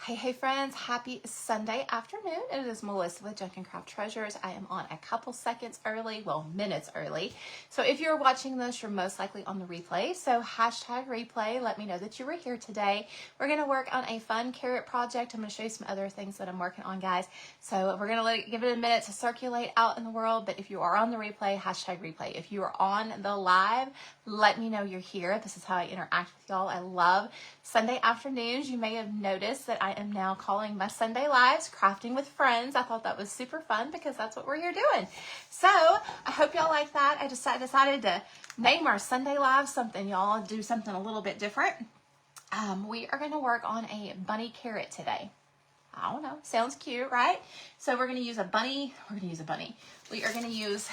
Hey friends, happy Sunday afternoon. It is Melissa with Junk and Craft Treasures. I am on a couple seconds early, well, minutes early. So if you're watching this, you're most likely on the replay. So hashtag replay, let me know that you were here today. We're going to work on a fun carrot project. I'm going to show you some other things that I'm working on, guys. So we're going to give it a minute to circulate out in the world. But if you are on the replay, hashtag replay. If you are on the live, let me know you're here. This is how I interact with y'all. I love Sunday afternoons. You may have noticed that I am now calling my Sunday lives Crafting with Friends. I thought that was super fun because that's what we're here doing. So I hope y'all like that. I decided to name our Sunday lives something, y'all. Do something a little bit different. We are going to work on a bunny carrot today. I don't know. Sounds cute, right? So we're going to use a bunny. We are going to use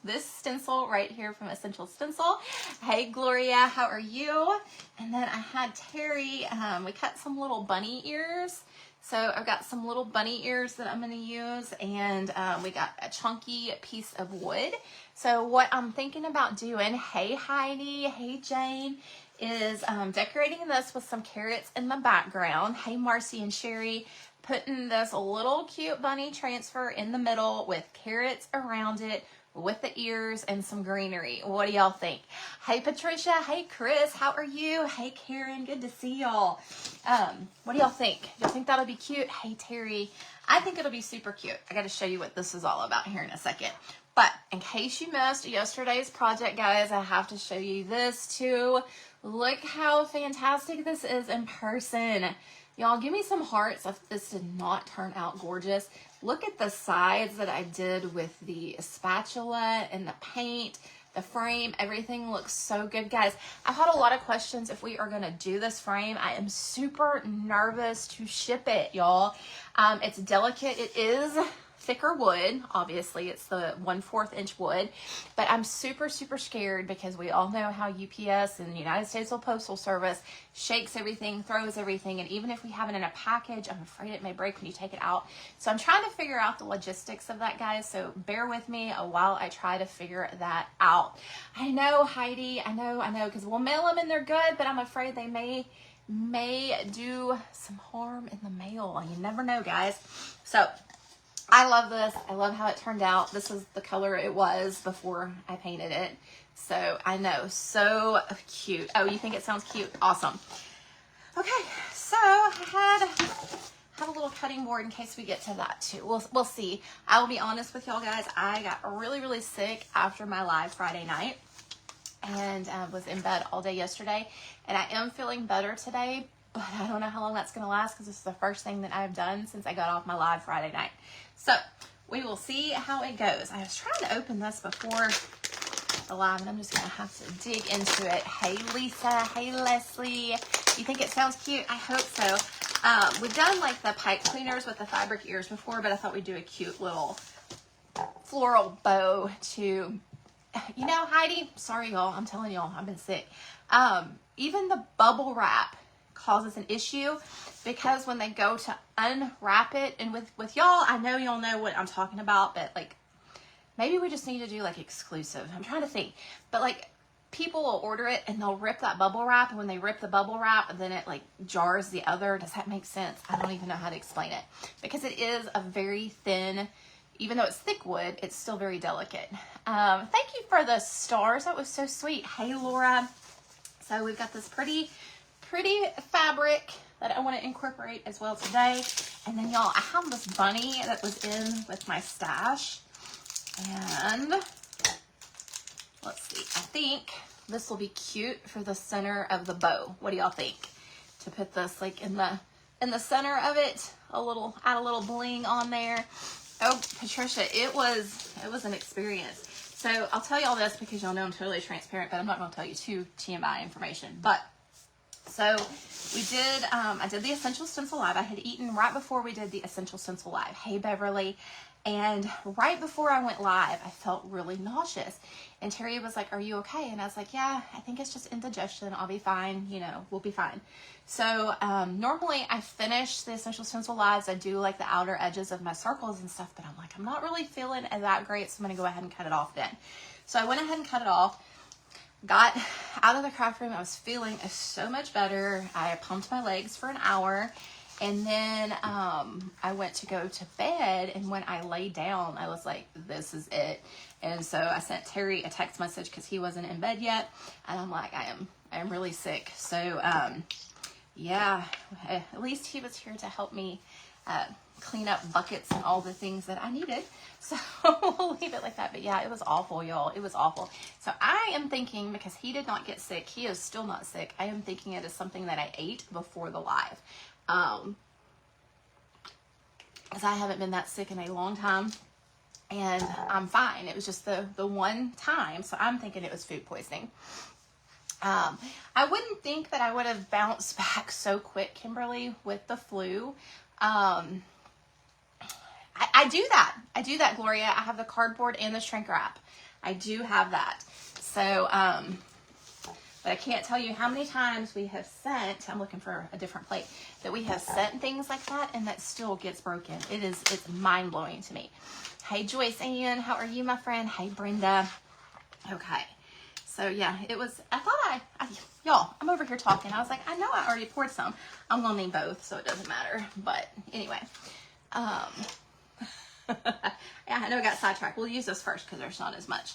this stencil right here from Essential Stencil. Hey Gloria, how are you? And then I had Terry, we cut some little bunny ears. So I've got some little bunny ears that I'm going to use, and we got a chunky piece of wood. So what I'm thinking about doing, hey Heidi, hey Jane, is decorating this with some carrots in the background. Hey Marcy and Sherry, putting this little cute bunny transfer in the middle with carrots around it, with the ears and some greenery. What do y'all think? Hey Patricia, hey Chris, how are you? Hey Karen, good to see y'all. What do y'all think? Y'all think that'll be cute? Hey Terry, I think it'll be super cute. I got to show you what this is all about here in a second. But in case you missed yesterday's project, guys, I have to show you this too. Look how fantastic this is in person. Y'all, give me some hearts if this did not turn out gorgeous. Look at the sides that I did with the spatula and the paint, the frame. Everything looks so good, guys. I've had a lot of questions if we are going to do this frame. I am super nervous to ship it, y'all. It's delicate. It is thicker wood. Obviously, it's the 1/4 inch wood, but I'm super scared because we all know how UPS and the United States Postal Service shakes everything, throws everything, and even if we have it in a package, I'm afraid it may break when you take it out. So I'm trying to figure out the logistics of that, guys, so bear with me while I try to figure that out. I know, Heidi, I know, because we'll mail them and they're good, but I'm afraid they may do some harm in the mail. You never know, guys. So I love this. I love how it turned out. This is the color it was before I painted it. So I know, so cute. Oh, you think it sounds cute? Awesome. Okay, so I had a little cutting board in case we get to that too. We'll see. I will be honest with y'all, guys. I got really sick after my live Friday night and was in bed all day yesterday. And I am feeling better today, but I don't know how long that's going to last because this is the first thing that I've done since I got off my live Friday night. So we will see how it goes. I was trying to open this before the live, and I'm just going to have to dig into it. Hey Lisa, hey Leslie. You think it sounds cute? I hope so. We've done like the pipe cleaners with the fabric ears before, but I thought we'd do a cute little floral bow to, you know, Heidi, sorry y'all, I'm telling y'all, I've been sick. Even the bubble wrap causes an issue because when they go to unwrap it, and with y'all, I know y'all know what I'm talking about, but like maybe we just need to do like exclusive. I'm trying to think, but like people will order it and they'll rip that bubble wrap, and when they rip the bubble wrap, then it like jars the other. Does that make sense? I don't even know how to explain it because it is a very thin, even though it's thick wood, it's still very delicate. Thank you for the stars. That was so sweet. Hey Laura. So we've got this pretty fabric that I want to incorporate as well today. And then y'all, I have this bunny that was in with my stash. And let's see, I think this will be cute for the center of the bow. What do y'all think? To put this like in the center of it, add a little bling on there. Oh, Patricia, it was an experience. So I'll tell y'all this because y'all know I'm totally transparent, but I'm not going to tell you too TMI information. But so we did, I did the Essential Stencil Live. I had eaten right before we did the Essential Stencil Live. Hey, Beverly. And right before I went live, I felt really nauseous. And Terry was like, are you okay? And I was like, yeah, I think it's just indigestion. I'll be fine. You know, we'll be fine. So normally I finish the Essential Stencil Lives. I do like the outer edges of my circles and stuff, but I'm like, I'm not really feeling that great. So I'm going to go ahead and cut it off then. So I went ahead and cut it off. Got out of the craft room. I was feeling so much better. I pumped my legs for an hour And then I went to go to bed, and when I laid down, I was like, this is it. And so I sent Terry a text message because he wasn't in bed yet, and I'm like, I am really sick. So yeah, at least he was here to help me clean up buckets and all the things that I needed. So we'll leave it like that. But yeah, it was awful, y'all. It was awful. So I am thinking, because he did not get sick, he is still not sick. I am thinking it is something that I ate before the live. Because I haven't been that sick in a long time, and I'm fine. It was just the one time. So I'm thinking it was food poisoning. I wouldn't think that I would have bounced back so quick, Kimberly, with the flu. I do that. I do that, Gloria. I have the cardboard and the shrink wrap. I do have that. So, but I can't tell you how many times we have sent, I'm looking for a different plate, that we have sent things like that and that still gets broken. It's mind-blowing to me. Hey, Joyce Ann, how are you, my friend? Hey, Brenda. Okay. So yeah, it was, I thought y'all, I'm over here talking. I was like, I know I already poured some. I'm going to need both, so it doesn't matter. But anyway, yeah, I know I got sidetracked. We'll use this first because there's not as much.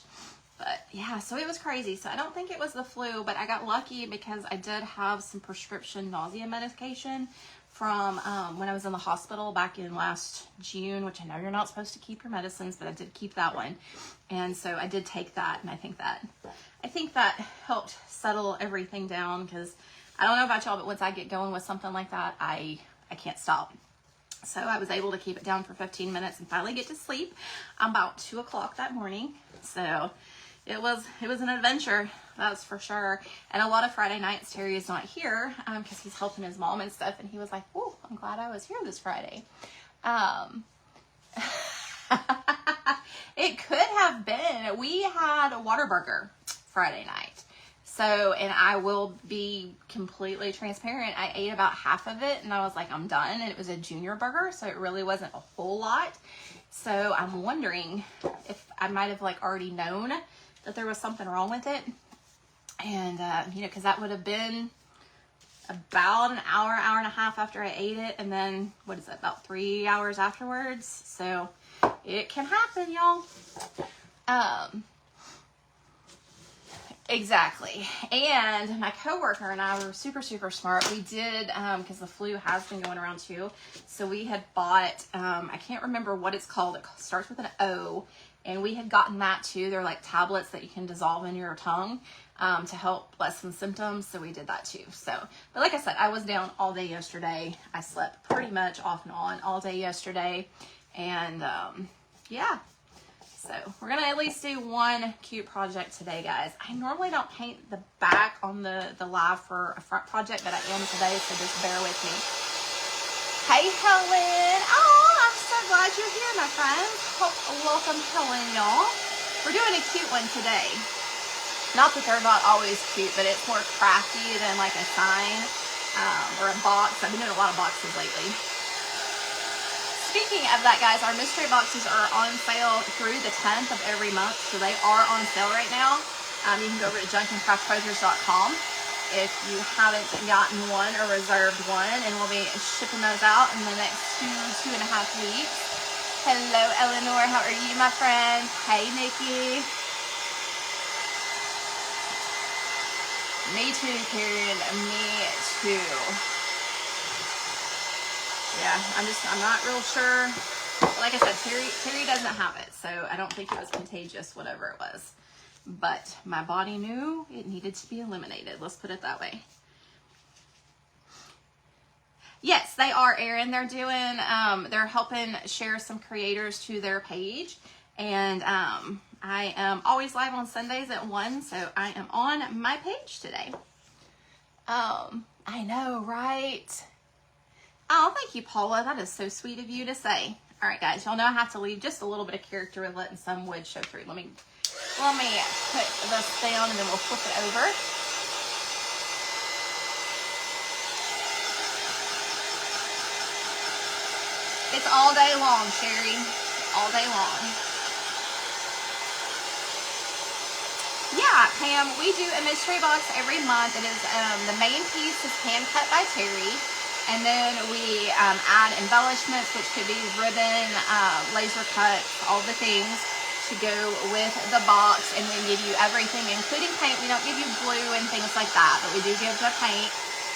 But yeah, so it was crazy. So I don't think it was the flu, but I got lucky because I did have some prescription nausea medication from when I was in the hospital back in last June, which I know you're not supposed to keep your medicines, but I did keep that one. And so I did take that, and I think that helped settle everything down, because I don't know about y'all, but once I get going with something like that, I can't stop. So I was able to keep it down for 15 minutes and finally get to sleep about 2 o'clock that morning. So it was an adventure, that's for sure. And a lot of Friday nights, Terry is not here because he's helping his mom and stuff. And he was like, "Oh, I'm glad I was here this Friday." It could have been. We had a Whataburger Friday night. So, and I will be completely transparent, I ate about half of it and I was like, I'm done. And it was a junior burger, so it really wasn't a whole lot. So I'm wondering if I might have like already known that there was something wrong with it. And, you know, because that would have been about an hour, hour and a half after I ate it. And then, what is it, about 3 hours afterwards. So it can happen, y'all. Exactly. And my coworker and I were super, super smart. We did, because the flu has been going around too. So we had bought, I can't remember what it's called. It starts with an O. And we had gotten that too. They're like tablets that you can dissolve in your tongue to help lessen symptoms. So we did that too. So, but like I said, I was down all day yesterday. I slept pretty much off and on all day yesterday. And yeah. So we're going to at least do one cute project today, guys. I normally don't paint the back on the live for a front project, but I am today, so just bear with me. Hey, Helen. Oh, I'm so glad you're here, my friend. Welcome, Helen, y'all. We're doing a cute one today. Not that they're not always cute, but it's more crafty than like a sign or a box. I've been doing a lot of boxes lately. Speaking of that, guys, our mystery boxes are on sale through the 10th of every month, so they are on sale right now. You can go over to junkandcrafttreasures.com if you haven't gotten one or reserved one, and we'll be shipping those out in the next 2.5 weeks. Hello, Eleanor. How are you, my friend? Hey, Nikki. Me too, Karen. Me too. Yeah, I'm not real sure. Like I said, Terry doesn't have it, so I don't think it was contagious, whatever it was. But my body knew it needed to be eliminated. Let's put it that way. Yes, they are, Erin. They're doing, they're helping share some creators to their page. And I am always live on Sundays at 1, so I am on my page today. I know, right? Oh, thank you, Paula. That is so sweet of you to say. All right, guys, y'all know I have to leave just a little bit of character and letting some wood show through. Let me put this down and then we'll flip it over. It's all day long, Sherry. All day long. Yeah, Pam, we do a mystery box every month. It is, the main piece is hand cut by Terry. And then we add embellishments, which could be ribbon, laser cuts, all the things to go with the box. And we give you everything, including paint. We don't give you glue and things like that, but we do give the paint.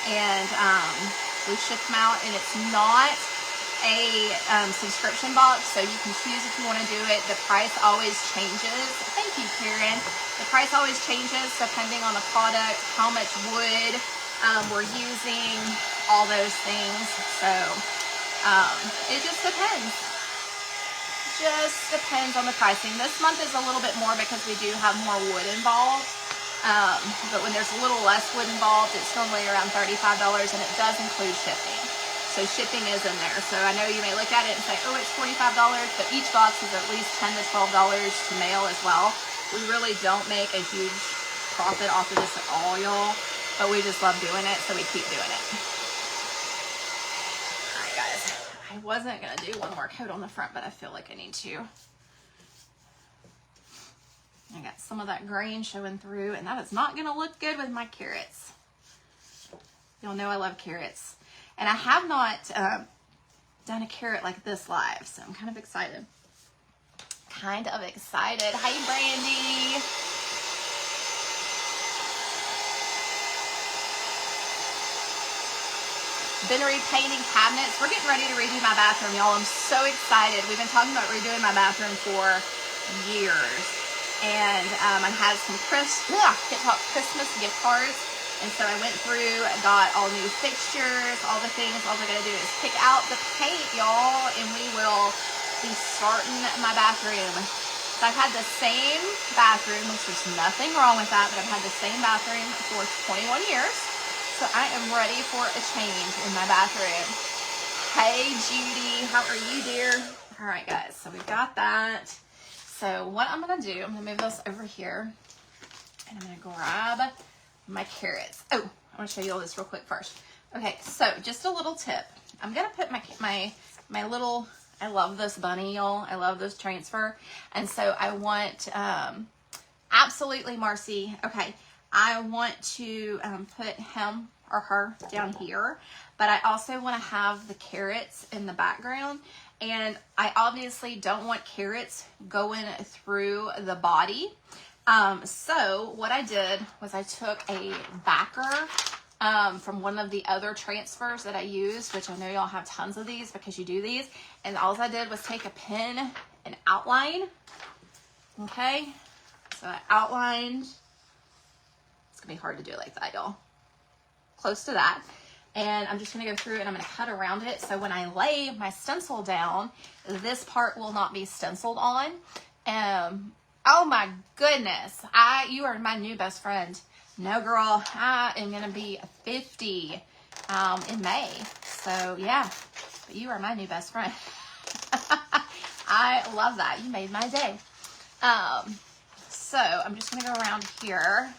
And we ship them out, and it's not a subscription box, so you can choose if you want to do it. The price always changes. Thank you, Karen. The price always changes depending on the product, how much wood we're using, all those things. So it just depends. Just depends on the pricing. This month is a little bit more because we do have more wood involved. But when there's a little less wood involved, it's normally around $35, and it does include shipping. So shipping is in there. So I know you may look at it and say, oh, it's $45, but each box is at least $10 to $12 to mail as well. We really don't make a huge profit off of this at all, y'all, but we just love doing it, so we keep doing it. All right, guys, I wasn't gonna do one more coat on the front, but I feel like I need to. I got some of that grain showing through, and that is not gonna look good with my carrots. Y'all know I love carrots. And I have not done a carrot like this live, so I'm kind of excited. Hi, Brandy. Been repainting cabinets. We're getting ready to redo my bathroom, y'all. I'm so excited. We've been talking about redoing my bathroom for years. And I had some Christmas gift cards. And so I went through, got all new fixtures, all the things. All I gotta do is pick out the paint, y'all, and we will be starting my bathroom. So I've had the same bathroom, which there's nothing wrong with that, but I've had the same bathroom for 21 years. So I am ready for a change in my bathroom. Hey, Judy, how are you, dear? All right, guys, so we've got that. So what I'm gonna do, I'm gonna move this over here, and I'm gonna grab my carrots. Oh, I want to show you all this real quick first. Okay, so just a little tip. I'm gonna put my little, I love this bunny, y'all. I love this transfer. And so I want, absolutely, Marcy. Okay, I want to put him or her down here, but I also want to have the carrots in the background. And I obviously don't want carrots going through the body. So what I did was I took a backer from one of the other transfers that I used, which I know y'all have tons of these because you do these. And all I did was take a pen and outline. Okay, so I outlined. It's gonna be hard to do it like that, y'all. Close to that. And I'm just gonna go through and I'm gonna cut around it. So when I lay my stencil down, this part will not be stenciled on. Oh my goodness, you are my new best friend. No, girl, I am gonna be 50 in May. So yeah, but you are my new best friend. I love that. You made my day. So I'm just gonna go around here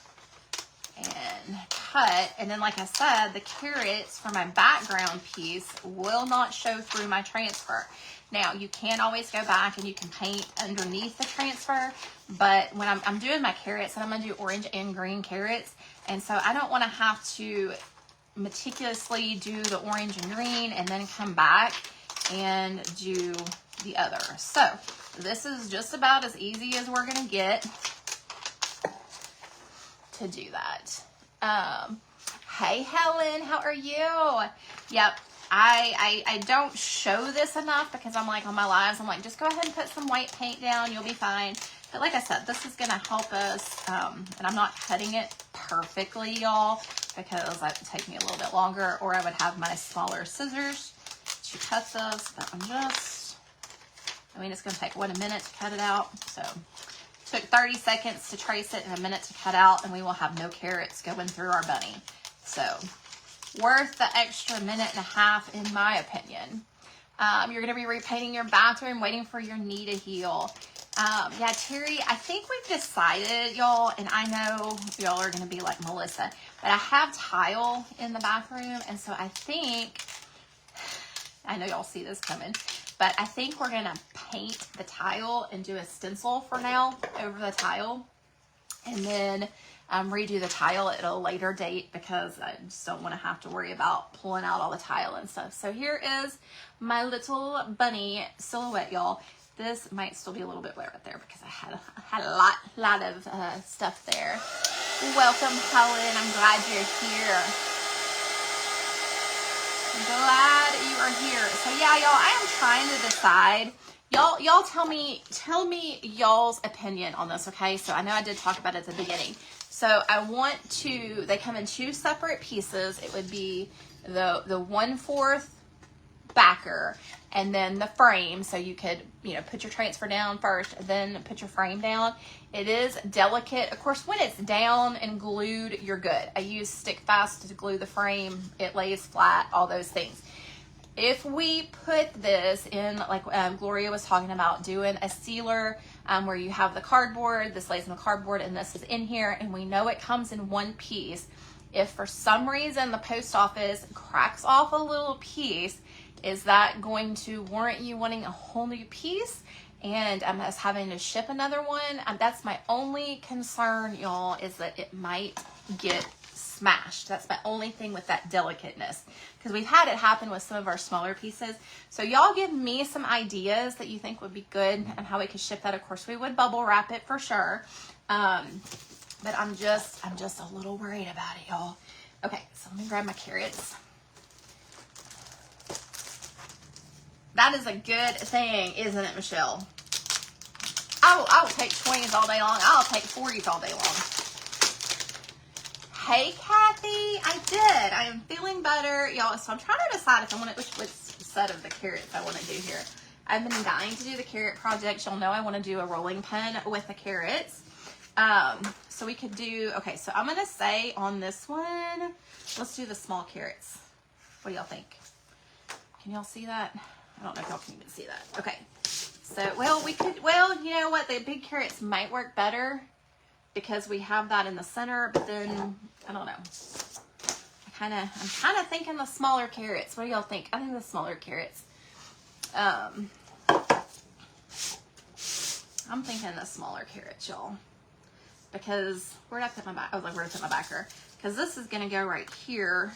and cut. And then, like I said, the carrots for my background piece will not show through my transfer. Now, you can always go back and you can paint underneath the transfer, but when I'm doing my carrots, and I'm going to do orange and green carrots, and so I don't want to have to meticulously do the orange and green and then come back and do the other. So, this is just about as easy as we're going to get to do that. Hey, Helen, how are you? Yep. I don't show this enough because I'm like on my lives, I'm like, just go ahead and put some white paint down. You'll be fine. But like I said, this is going to help us. And I'm not cutting it perfectly, y'all, because that would take me a little bit longer, or I would have my smaller scissors to cut this. But I mean, it's going to take, what, a minute to cut it out. So it took 30 seconds to trace it and a minute to cut out, and we will have no carrots going through our bunny. So worth the extra minute and a half, in my opinion. You're going to be repainting your bathroom, waiting for your knee to heal. Yeah, Terry, I think we've decided, y'all, and I know y'all are going to be like Melissa, but I have tile in the bathroom, and so I think, I know y'all see this coming, but I think we're going to paint the tile and do a stencil for now over the tile. And then redo the tile at a later date because I just don't want to have to worry about pulling out all the tile and stuff. So here is my little bunny silhouette, y'all. This might still be a little bit wet right there because I had a lot of stuff there. Welcome, Helen. I'm glad you're here. I'm glad you are here. So yeah, y'all, I am trying to decide. Y'all tell me y'all's opinion on this, okay? So I know I did talk about it at the beginning. So they come in 2 separate pieces. It would be the 1/4 backer and then the frame. So you could, put your transfer down first, then put your frame down. It is delicate. Of course, when it's down and glued, you're good. I use Stick Fast to glue the frame. It lays flat, all those things. If we put this in, like Gloria was talking about, doing a sealer where you have the cardboard, this lays in the cardboard, and this is in here, and we know it comes in one piece. If for some reason the post office cracks off a little piece, is that going to warrant you wanting a whole new piece and us having to ship another one? That's my only concern, y'all, is that it might get smashed. That's my only thing with that delicateness, because we've had it happen with some of our smaller pieces. So y'all give me some ideas that you think would be good and how we could ship that. Of course, we would bubble wrap it for sure. But I'm just a little worried about it, y'all. Okay, so let me grab my carrots. That is a good thing, isn't it, Michelle? I will take 20s all day long. I'll take 40s all day long. Hey, Kathy, I did. I am feeling better, y'all. So I'm trying to decide if I want to, which set of the carrots I want to do here. I've been dying to do the carrot project. Y'all know I want to do a rolling pin with the carrots. So we could do, okay, so I'm going to say on this one, let's do the small carrots. What do y'all think? Can y'all see that? I don't know if y'all can even see that. Okay. So, you know what? The big carrots might work better because we have that in the center, but then, I don't know. I'm kind of thinking the smaller carrots. What do y'all think? I think the smaller carrots. I'm thinking the smaller carrots, y'all. Because, where did I put my back? I was like, where did I put my backer? Because this is going to go right here,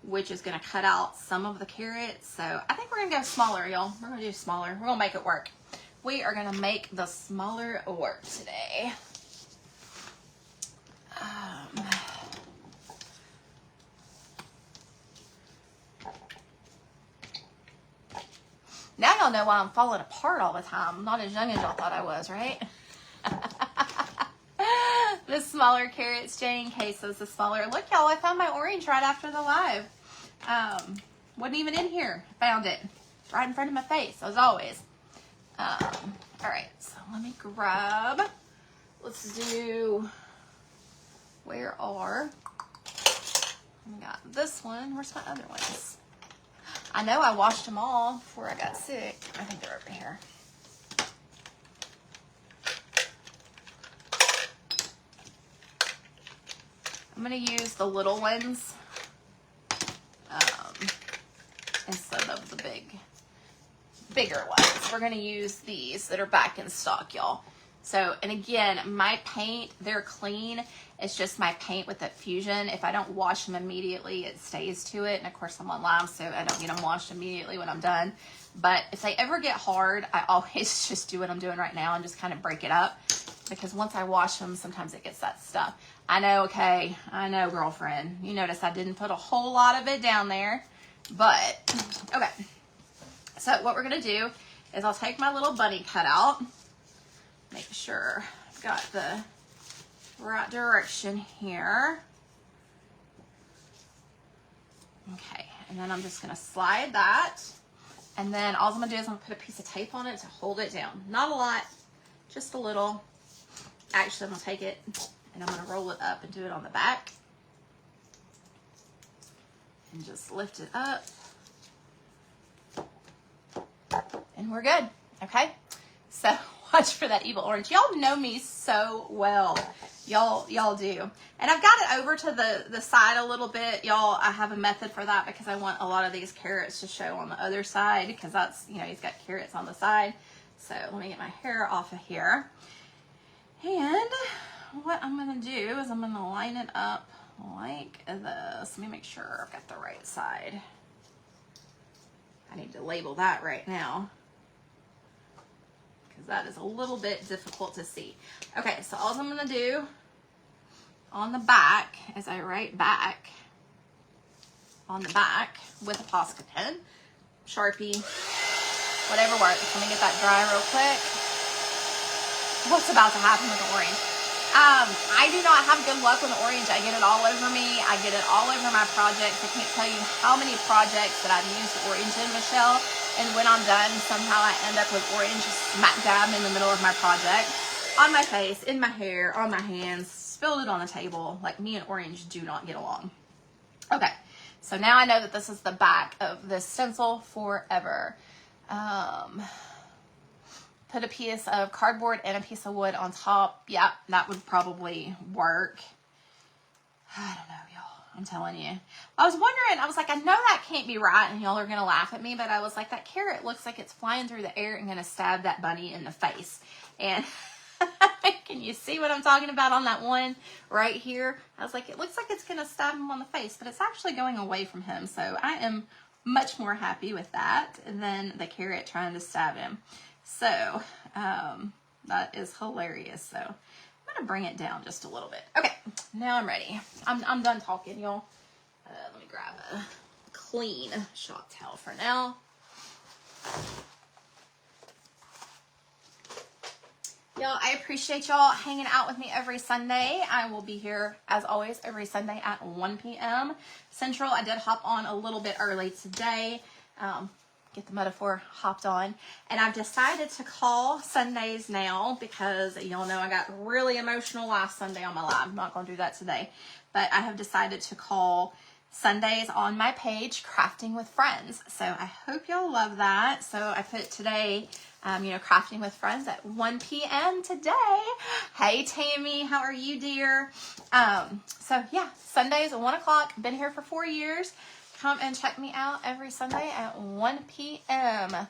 which is going to cut out some of the carrots. So I think we're going to go smaller, y'all. We're going to do smaller. We're going to make it work. We are going to make the smaller work today. Now y'all know why I'm falling apart all the time. I'm not as young as y'all thought I was, right? The smaller carrots, Jane. Kay says the smaller. Look, y'all, I found my orange right after the live. Wasn't even in here. Found it right in front of my face, as always. All right, so let me grab. Let's do. Where are? We got this one. Where's my other ones? I know I washed them all before I got sick. I think they're over here. I'm going to use the little ones instead of the bigger ones. We're going to use these that are back in stock, y'all. So, and again, my paint, they're clean. It's just my paint with that fusion. If I don't wash them immediately, it stays to it. And of course, I'm on live, so I don't get them washed immediately when I'm done. But if they ever get hard, I always just do what I'm doing right now and just kind of break it up. Because once I wash them, sometimes it gets that stuff. I know, okay. I know, girlfriend. You notice I didn't put a whole lot of it down there. But, okay. So what we're going to do is I'll take my little bunny cutout. Make sure I've got the right direction here. Okay, and then I'm just going to slide that. And then all I'm going to do is I'm going to put a piece of tape on it to hold it down. Not a lot, just a little. Actually, I'm going to take it and I'm going to roll it up and do it on the back. And just lift it up. And we're good, okay? So watch for that evil orange. Y'all know me so well. Y'all do. And I've got it over to the side a little bit. Y'all, I have a method for that because I want a lot of these carrots to show on the other side because that's, you know, he's got carrots on the side. So let me get my hair off of here. And what I'm gonna do is I'm gonna line it up like this. Let me make sure I've got the right side. I need to label that right now, because that is a little bit difficult to see. Okay, so all I'm gonna do on the back is I write back on the back with a Posca pen, Sharpie, whatever works. Let me get that dry real quick. What's about to happen with the orange? I do not have good luck with the orange. I get it all over me. I get it all over my projects. I can't tell you how many projects that I've used orange in, Michelle. And when I'm done, somehow I end up with orange smack dab in the middle of my project. On my face, in my hair, on my hands, spilled it on the table. Like, me and orange do not get along. Okay, so now I know that this is the back of this stencil forever. Put a piece of cardboard and a piece of wood on top. Yeah, that would probably work. I don't know, y'all. I'm telling you. I was wondering, I was like, I know that can't be right, and y'all are going to laugh at me, but I was like, that carrot looks like it's flying through the air and going to stab that bunny in the face. And can you see what I'm talking about on that one right here? I was like, it looks like it's going to stab him on the face, but it's actually going away from him. So I am much more happy with that than the carrot trying to stab him. So, that is hilarious. So, I'm going to bring it down just a little bit. Okay, now I'm ready. I'm done talking, y'all. Let me grab a clean shop towel for now. Y'all, I appreciate y'all hanging out with me every Sunday. I will be here, as always, every Sunday at 1 p.m. Central. I did hop on a little bit early today. Get the metaphor, hopped on. And I've decided to call Sundays now because y'all know I got really emotional last Sunday on my live. I'm not going to do that today. But I have decided to call Sundays on my page Crafting with Friends. So I hope y'all love that. So I put today, Crafting with Friends at 1 p.m. today. Hey, Tammy, how are you, dear? So yeah, Sundays at 1 o'clock. Been here for 4 years. Come and check me out every Sunday at 1 p.m.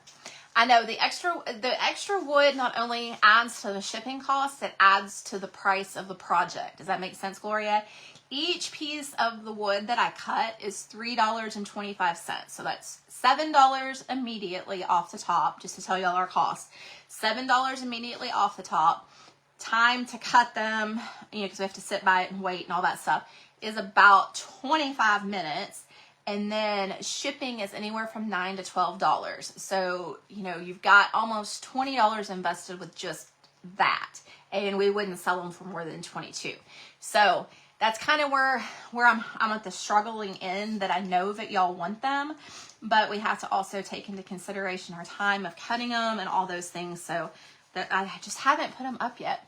I know the extra wood not only adds to the shipping costs, it adds to the price of the project. Does that make sense, Gloria? Each piece of the wood that I cut is $3.25. So that's $7 immediately off the top, just to tell y'all our cost. $7 immediately off the top. Time to cut them, because we have to sit by it and wait and all that stuff, is about 25 minutes. And then shipping is anywhere from $9 to $12. So, you've got almost $20 invested with just that. And we wouldn't sell them for more than $22. So that's kind of where I'm at the struggling end, that I know that y'all want them, but we have to also take into consideration our time of cutting them and all those things. So that I just haven't put them up yet.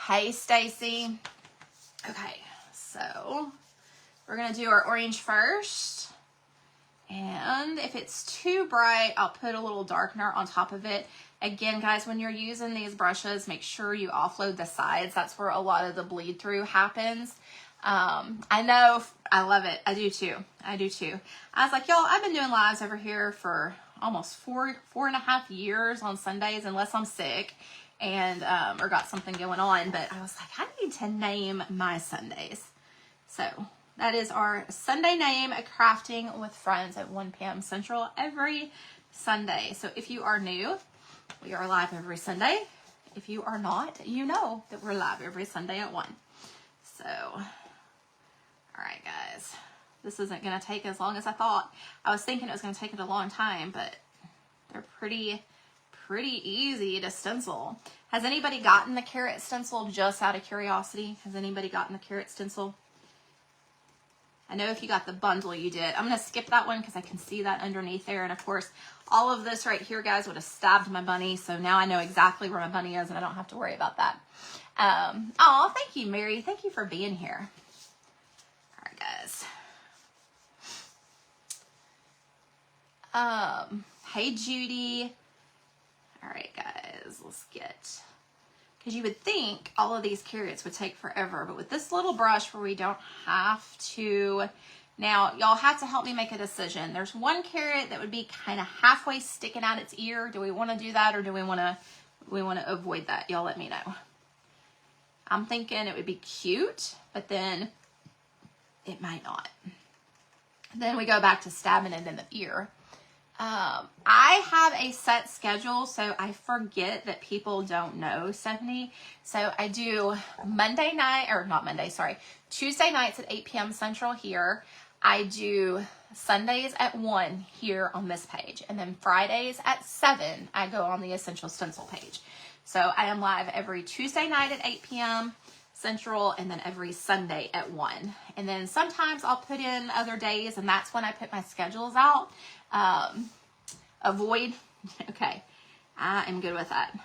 Hey, Stacy. Okay, so we're going to do our orange first. And if it's too bright, I'll put a little darkener on top of it. Again, guys, when you're using these brushes, make sure you offload the sides. That's where a lot of the bleed through happens. I know, I love it. I do too. I was like, y'all, I've been doing lives over here for almost four and a half years on Sundays, unless I'm sick and, or got something going on. But I was like, I need to name my Sundays. So that is our Sunday name, Crafting with Friends at 1 p.m. Central every Sunday. So if you are new, we are live every Sunday. If you are not, you know that we're live every Sunday at 1. So, all right, guys. This isn't going to take as long as I thought. I was thinking it was going to take it a long time, but they're pretty easy to stencil. Has anybody gotten the carrot stencil, just out of curiosity? Has anybody gotten the carrot stencil? I know if you got the bundle, you did. I'm going to skip that one because I can see that underneath there. And of course, all of this right here, guys, would have stabbed my bunny. So now I know exactly where my bunny is and I don't have to worry about that. Oh, thank you, Mary. Thank you for being here. All right, guys. Hey, Judy. All right, guys, let's get... Because you would think all of these carrots would take forever, but with this little brush where we don't have to, now y'all have to help me make a decision. There's one carrot that would be kind of halfway sticking out its ear. Do we want to do that, or do we want to avoid that? Y'all let me know. I'm thinking it would be cute, but then it might not. Then we go back to stabbing it in the ear. I have a set schedule, so I forget that people don't know, Stephanie. So I do Tuesday nights at 8 p.m. Central here. I do Sundays at 1 here on this page. And then Fridays at 7, I go on the Essential Stencil page. So I am live every Tuesday night at 8 p.m. Central, and then every Sunday at 1. And then sometimes I'll put in other days, and that's when I put my schedules out. Okay, I am good with that.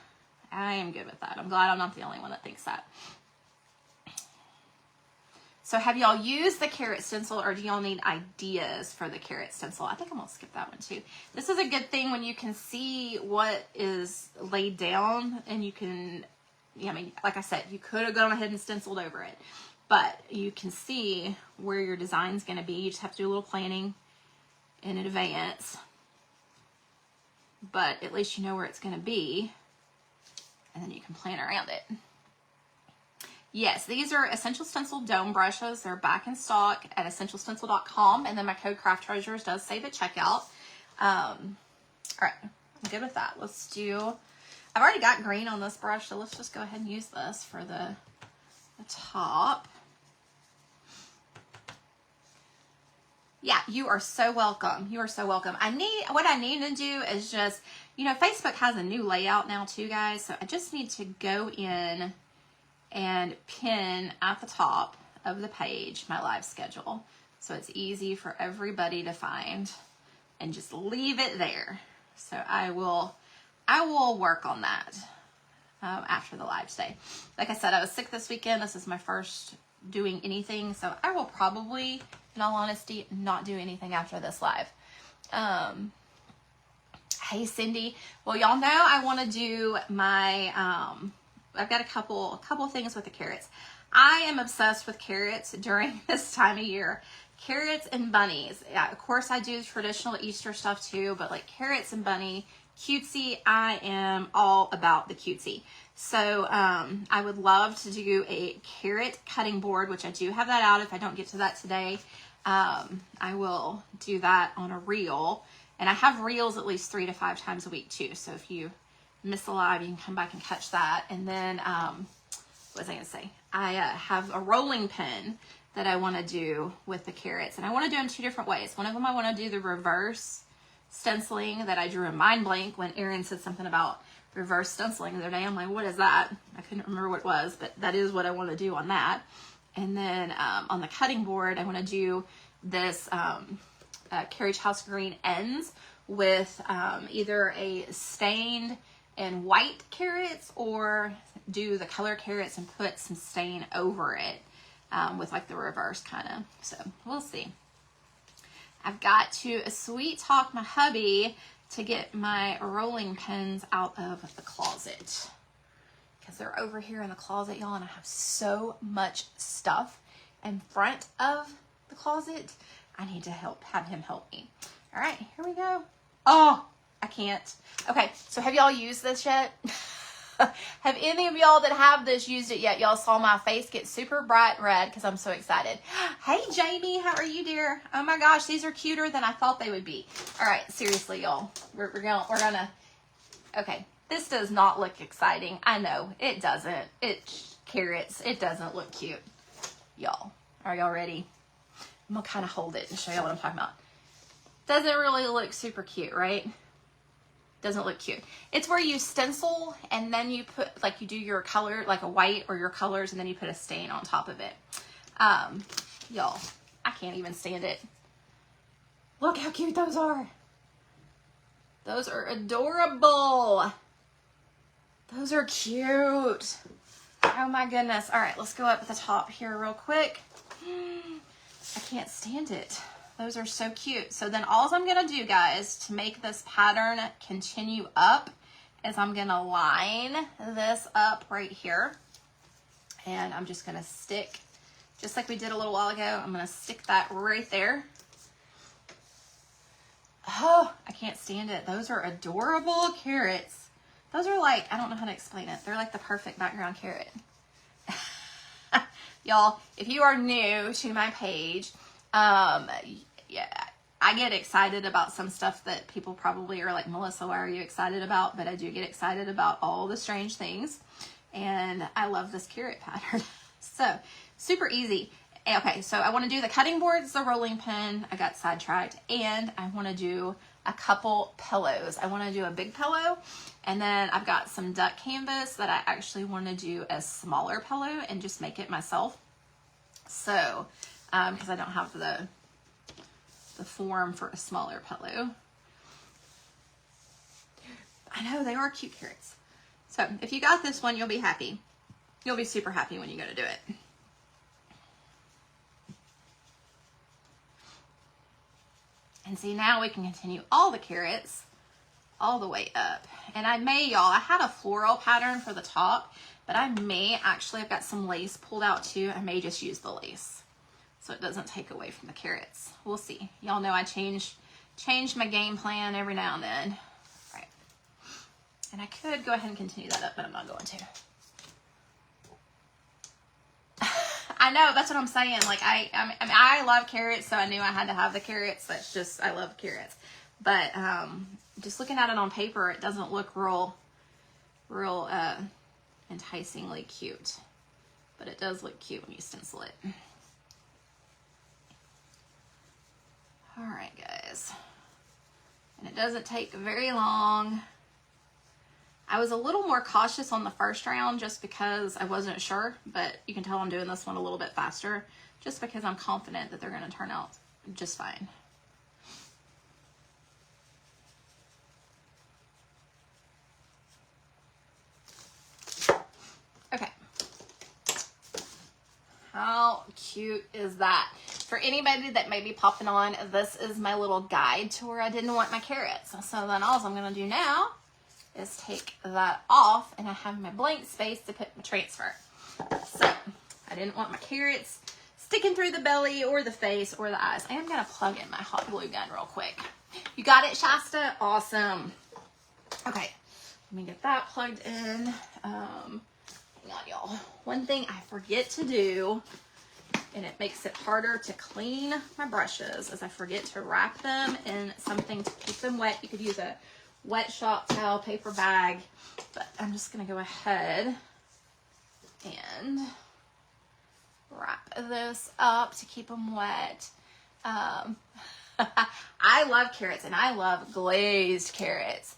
I am good with that. I'm glad I'm not the only one that thinks that. So have y'all used the carrot stencil, or do y'all need ideas for the carrot stencil? I think I'm gonna skip that one too. This is a good thing when you can see what is laid down, and you can, I mean, like I said, you could have gone ahead and stenciled over it, but you can see where your design's gonna be. You just have to do a little planning in advance, but at least you know where it's gonna be, and then you can plan around it. Yes, these are Essential Stencil Dome brushes. They're back in stock at essentialstencil.com, and then my code Craft Treasures does save at checkout. All right, I'm good with that. I've already got green on this brush, so let's just go ahead and use this for the top. Yeah, you are so welcome. You are so welcome. What I need to do is just, Facebook has a new layout now too, guys. So I just need to go in and pin at the top of the page my live schedule, so it's easy for everybody to find, and just leave it there. So I will work on that after the live today. Like I said, I was sick this weekend. This is my first doing anything, so I will probably, in all honesty, not do anything after this live. Hey Cindy, well, y'all know I want to do my I've got a couple things with the carrots. I am obsessed with carrots during this time of year. Carrots and bunnies. Yeah, of course I do traditional Easter stuff too, but like carrots and bunny, cutesy, I am all about the cutesy. So I would love to do a carrot cutting board, which I do have that out. If I don't get to that today, I will do that on a reel. And I have reels at least 3 to 5 times a week too. So if you miss a live, you can come back and catch that. And then, what was I going to say? I have a rolling pin that I want to do with the carrots. And I want to do them 2 different ways. One of them, I want to do the reverse stenciling that I drew in Mind Blank when Erin said something about reverse stenciling the other day. I'm like, what is that? I couldn't remember what it was, but that is what I want to do on that. And then on the cutting board, I want to do this Carriage House Green ends with either a stained and white carrots, or do the color carrots and put some stain over it with like the reverse kind of. So we'll see. I've got to sweet talk my hubby to get my rolling pins out of the closet, because they're over here in the closet, y'all, and I have so much stuff in front of the closet. I need to have him help me. All right, here we go. Oh, I can't. Okay, so have y'all used this yet? Have any of y'all that have this used it yet? Y'all saw my face get super bright red because I'm so excited. Hey, Jamie, how are you, dear? Oh my gosh, these are cuter than I thought they would be. All right, seriously, y'all. We're gonna. Okay, this does not look exciting. I know it doesn't. It's carrots. It doesn't look cute, y'all. Are y'all ready? I'm gonna kind of hold it and show y'all what I'm talking about. Doesn't really look super cute, right? Doesn't look cute. It's where you stencil and then you put, like, you do your color, like a white or your colors, and then you put a stain on top of it. Y'all, I can't even stand it. Look how cute those are. Those are adorable. Those are cute. Oh my goodness. All right, let's go up at the top here real quick. I can't stand it. Those are so cute. So then all I'm going to do, guys, to make this pattern continue up is I'm going to line this up right here. And I'm just going to stick, just like we did a little while ago, I'm going to stick that right there. Oh, I can't stand it. Those are adorable carrots. Those are like, I don't know how to explain it. They're like the perfect background carrot. Y'all, if you are new to my page, yeah, I get excited about some stuff that people probably are like, Melissa, why are you excited about? But I do get excited about all the strange things. And I love this carrot pattern. So, super easy. Okay, so I want to do the cutting boards, the rolling pin. I got sidetracked. And I want to do a couple pillows. I want to do a big pillow. And then I've got some duck canvas that I actually want to do a smaller pillow and just make it myself. So, because I don't have the form for a smaller pillow. I know, they are cute carrots. So if you got this one, you'll be happy. You'll be super happy when you go to do it. And see, now we can continue all the carrots all the way up. And I may, y'all, I had a floral pattern for the top, but I may actually, I've got some lace pulled out too. I may just use the lace so it doesn't take away from the carrots. We'll see. Y'all know I change my game plan every now and then. All right. And I could go ahead and continue that up, but I'm not going to. I know, that's what I'm saying. Like, I mean, I love carrots, so I knew I had to have the carrots. That's just, I love carrots. But just looking at it on paper, it doesn't look real enticingly cute. But it does look cute when you stencil it. All right, guys. And it doesn't take very long. I was a little more cautious on the first round just because I wasn't sure, but you can tell I'm doing this one a little bit faster just because I'm confident that they're going to turn out just fine. Okay. How cute is that? For anybody that may be popping on, this is my little guide to where I didn't want my carrots. So then all I'm going to do now is take that off, and I have my blank space to put my transfer. So I didn't want my carrots sticking through the belly or the face or the eyes. I am going to plug in my hot glue gun real quick. You got it, Shasta? Awesome. Okay, let me get that plugged in. Hang on, y'all. One thing I forget to do, and it makes it harder to clean my brushes, is I forget to wrap them in something to keep them wet. You could use a wet shop towel, paper bag, but I'm just going to go ahead and wrap this up to keep them wet. I love carrots, and I love glazed carrots.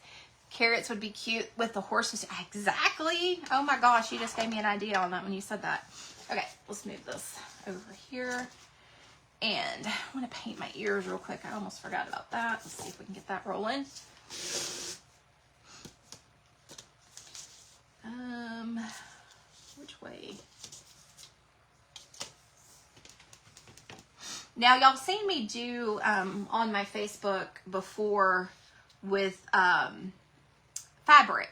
Carrots would be cute with the horses. Exactly. Oh my gosh, you just gave me an idea on that when you said that. Okay, let's move this over here. And I want to paint my ears real quick. I almost forgot about that. Let's see if we can get that rolling. Which way? Now, y'all seen me do on my Facebook before with fabric.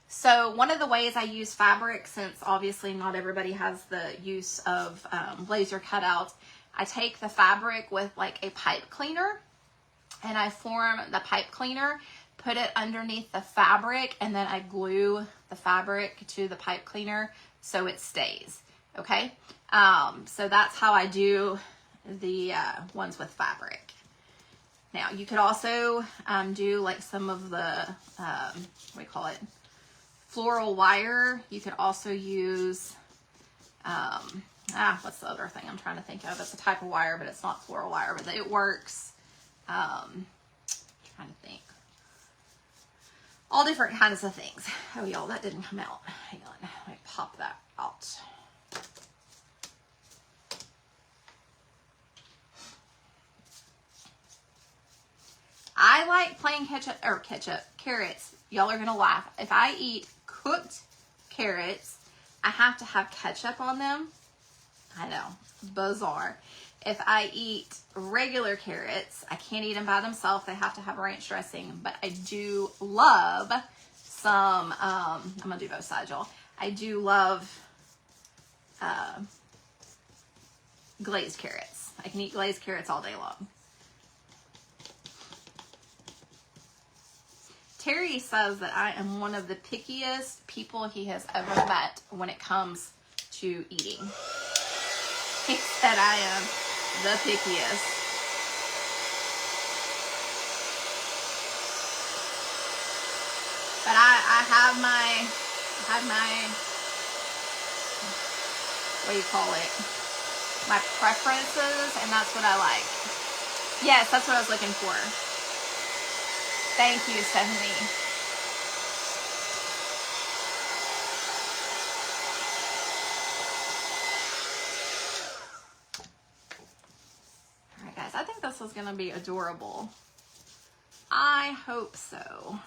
So one of the ways I use fabric, since obviously not everybody has the use of laser cutouts, I take the fabric with like a pipe cleaner, and I form the pipe cleaner, put it underneath the fabric, and then I glue the fabric to the pipe cleaner so it stays. Okay, so that's how I do the ones with fabric. Now you could also do like some of the what do you call it, floral wire. You could also use what's the other thing I'm trying to think of? It's a type of wire, but it's not floral wire, but it works. Trying to think. All different kinds of things. Oh, y'all, that didn't come out. Hang on, let me pop that out. I like plain carrots. Y'all are gonna laugh. If I eat cooked carrots, I have to have ketchup on them. I know, bizarre. If I eat regular carrots, I can't eat them by themselves. They have to have ranch dressing. But I do love some, I'm going to do both sides, y'all. I do love glazed carrots. I can eat glazed carrots all day long. Terry says that I am one of the pickiest people he has ever met when it comes to eating. said I am the pickiest. But I have my, what do you call it? My preferences, and that's what I like. Yes, that's what I was looking for. Thank you, Stephanie. All right, guys, I think this is going to be adorable. I hope so.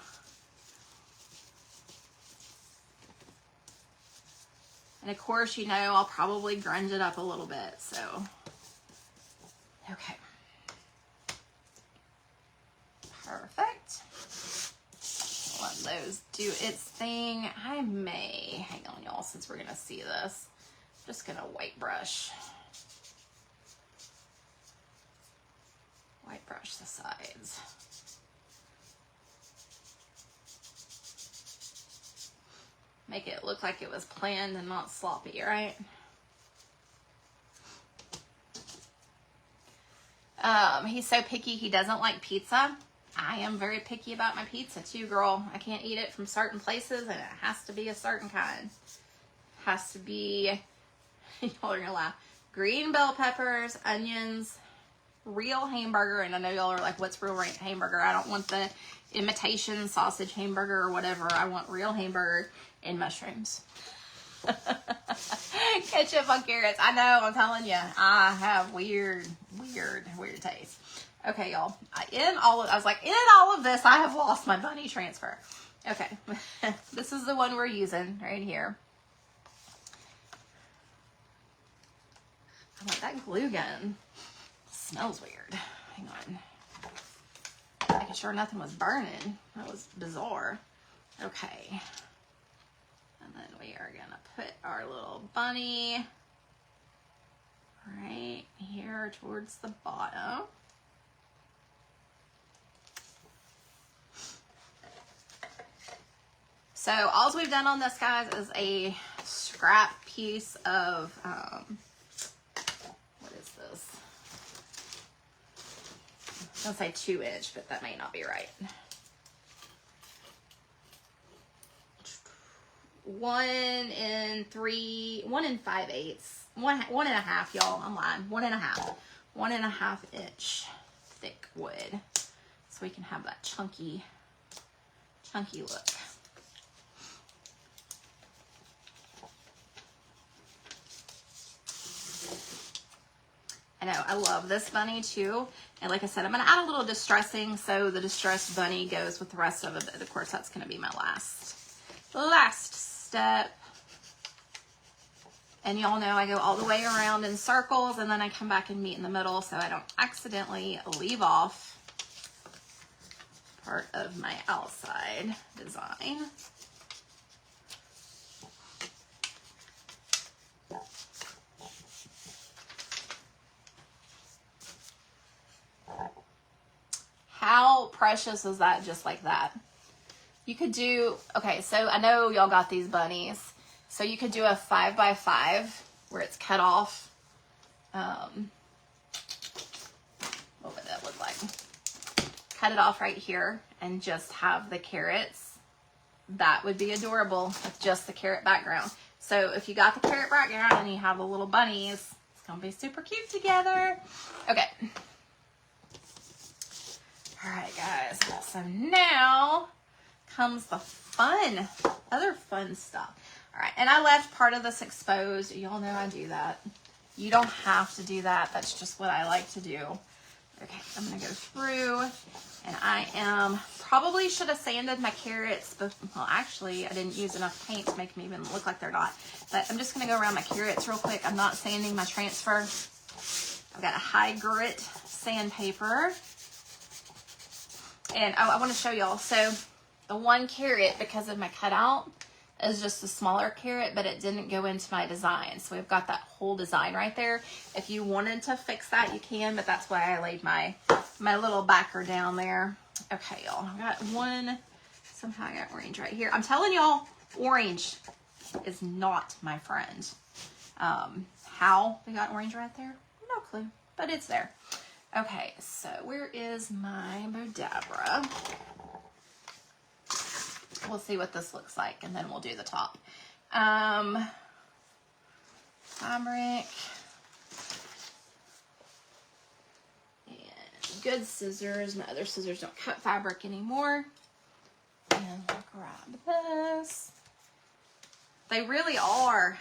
And of course, you know, I'll probably grunge it up a little bit, so. Okay. Perfect. Let those do its thing. I may, hang on y'all, since we're gonna see this, I'm just gonna white brush the sides. Make it look like it was planned and not sloppy, right? He's so picky, he doesn't like pizza. I am very picky about my pizza too, girl. I can't eat it from certain places, and it has to be a certain kind. Has to be, y'all are gonna laugh, green bell peppers, onions, real hamburger. And I know y'all are like, what's real hamburger? I don't want the imitation sausage hamburger or whatever. I want real hamburger and mushrooms. Ketchup on carrots. I know, I'm telling you, I have weird taste. Okay, y'all. I was like, in all of this, I have lost my bunny transfer. Okay, this is the one we're using right here. I like that glue gun. It smells weird. Hang on. Making sure nothing was burning. That was bizarre. Okay. And then we are gonna put our little bunny right here towards the bottom. So all we've done on this, guys, is a scrap piece of, what is this? I was gonna say 2-inch, but that may not be right. 1 and 5/8, 1.5, y'all. I'm lying. 1.5, 1.5 inch thick wood, so we can have that chunky look. I know, I love this bunny too. And like I said, I'm gonna add a little distressing, so the distressed bunny goes with the rest of it. But of course, that's gonna be my last step. And y'all know I go all the way around in circles, and then I come back and meet in the middle, so I don't accidentally leave off part of my outside design. How precious is that, just like that? You could do, okay, so I know y'all got these bunnies. So you could do a 5x5 where it's cut off. What would that look like? Cut it off right here and just have the carrots. That would be adorable with just the carrot background. So if you got the carrot background and you have the little bunnies, it's gonna be super cute together. Okay. All right, guys, so now comes the other fun stuff. All right, and I left part of this exposed. Y'all know I do that. You don't have to do that. That's just what I like to do. Okay, I'm gonna go through, and I probably should have sanded my carrots, but, well, actually, I didn't use enough paint to make them even look like they're not. But I'm just gonna go around my carrots real quick. I'm not sanding my transfer. I've got a high grit sandpaper. And I want to show y'all. So the one carrot, because of my cutout, is just a smaller carrot, but it didn't go into my design. So we've got that whole design right there. If you wanted to fix that, you can, but that's why I laid my little backer down there. Okay, y'all. I got one. Somehow I got orange right here. I'm telling y'all, orange is not my friend. How we got orange right there? clue, but it's there. Okay, so where is my Bodabra? We'll see what this looks like, and then we'll do the top. Fabric. And good scissors. My other scissors don't cut fabric anymore. And we'll grab this. They really are.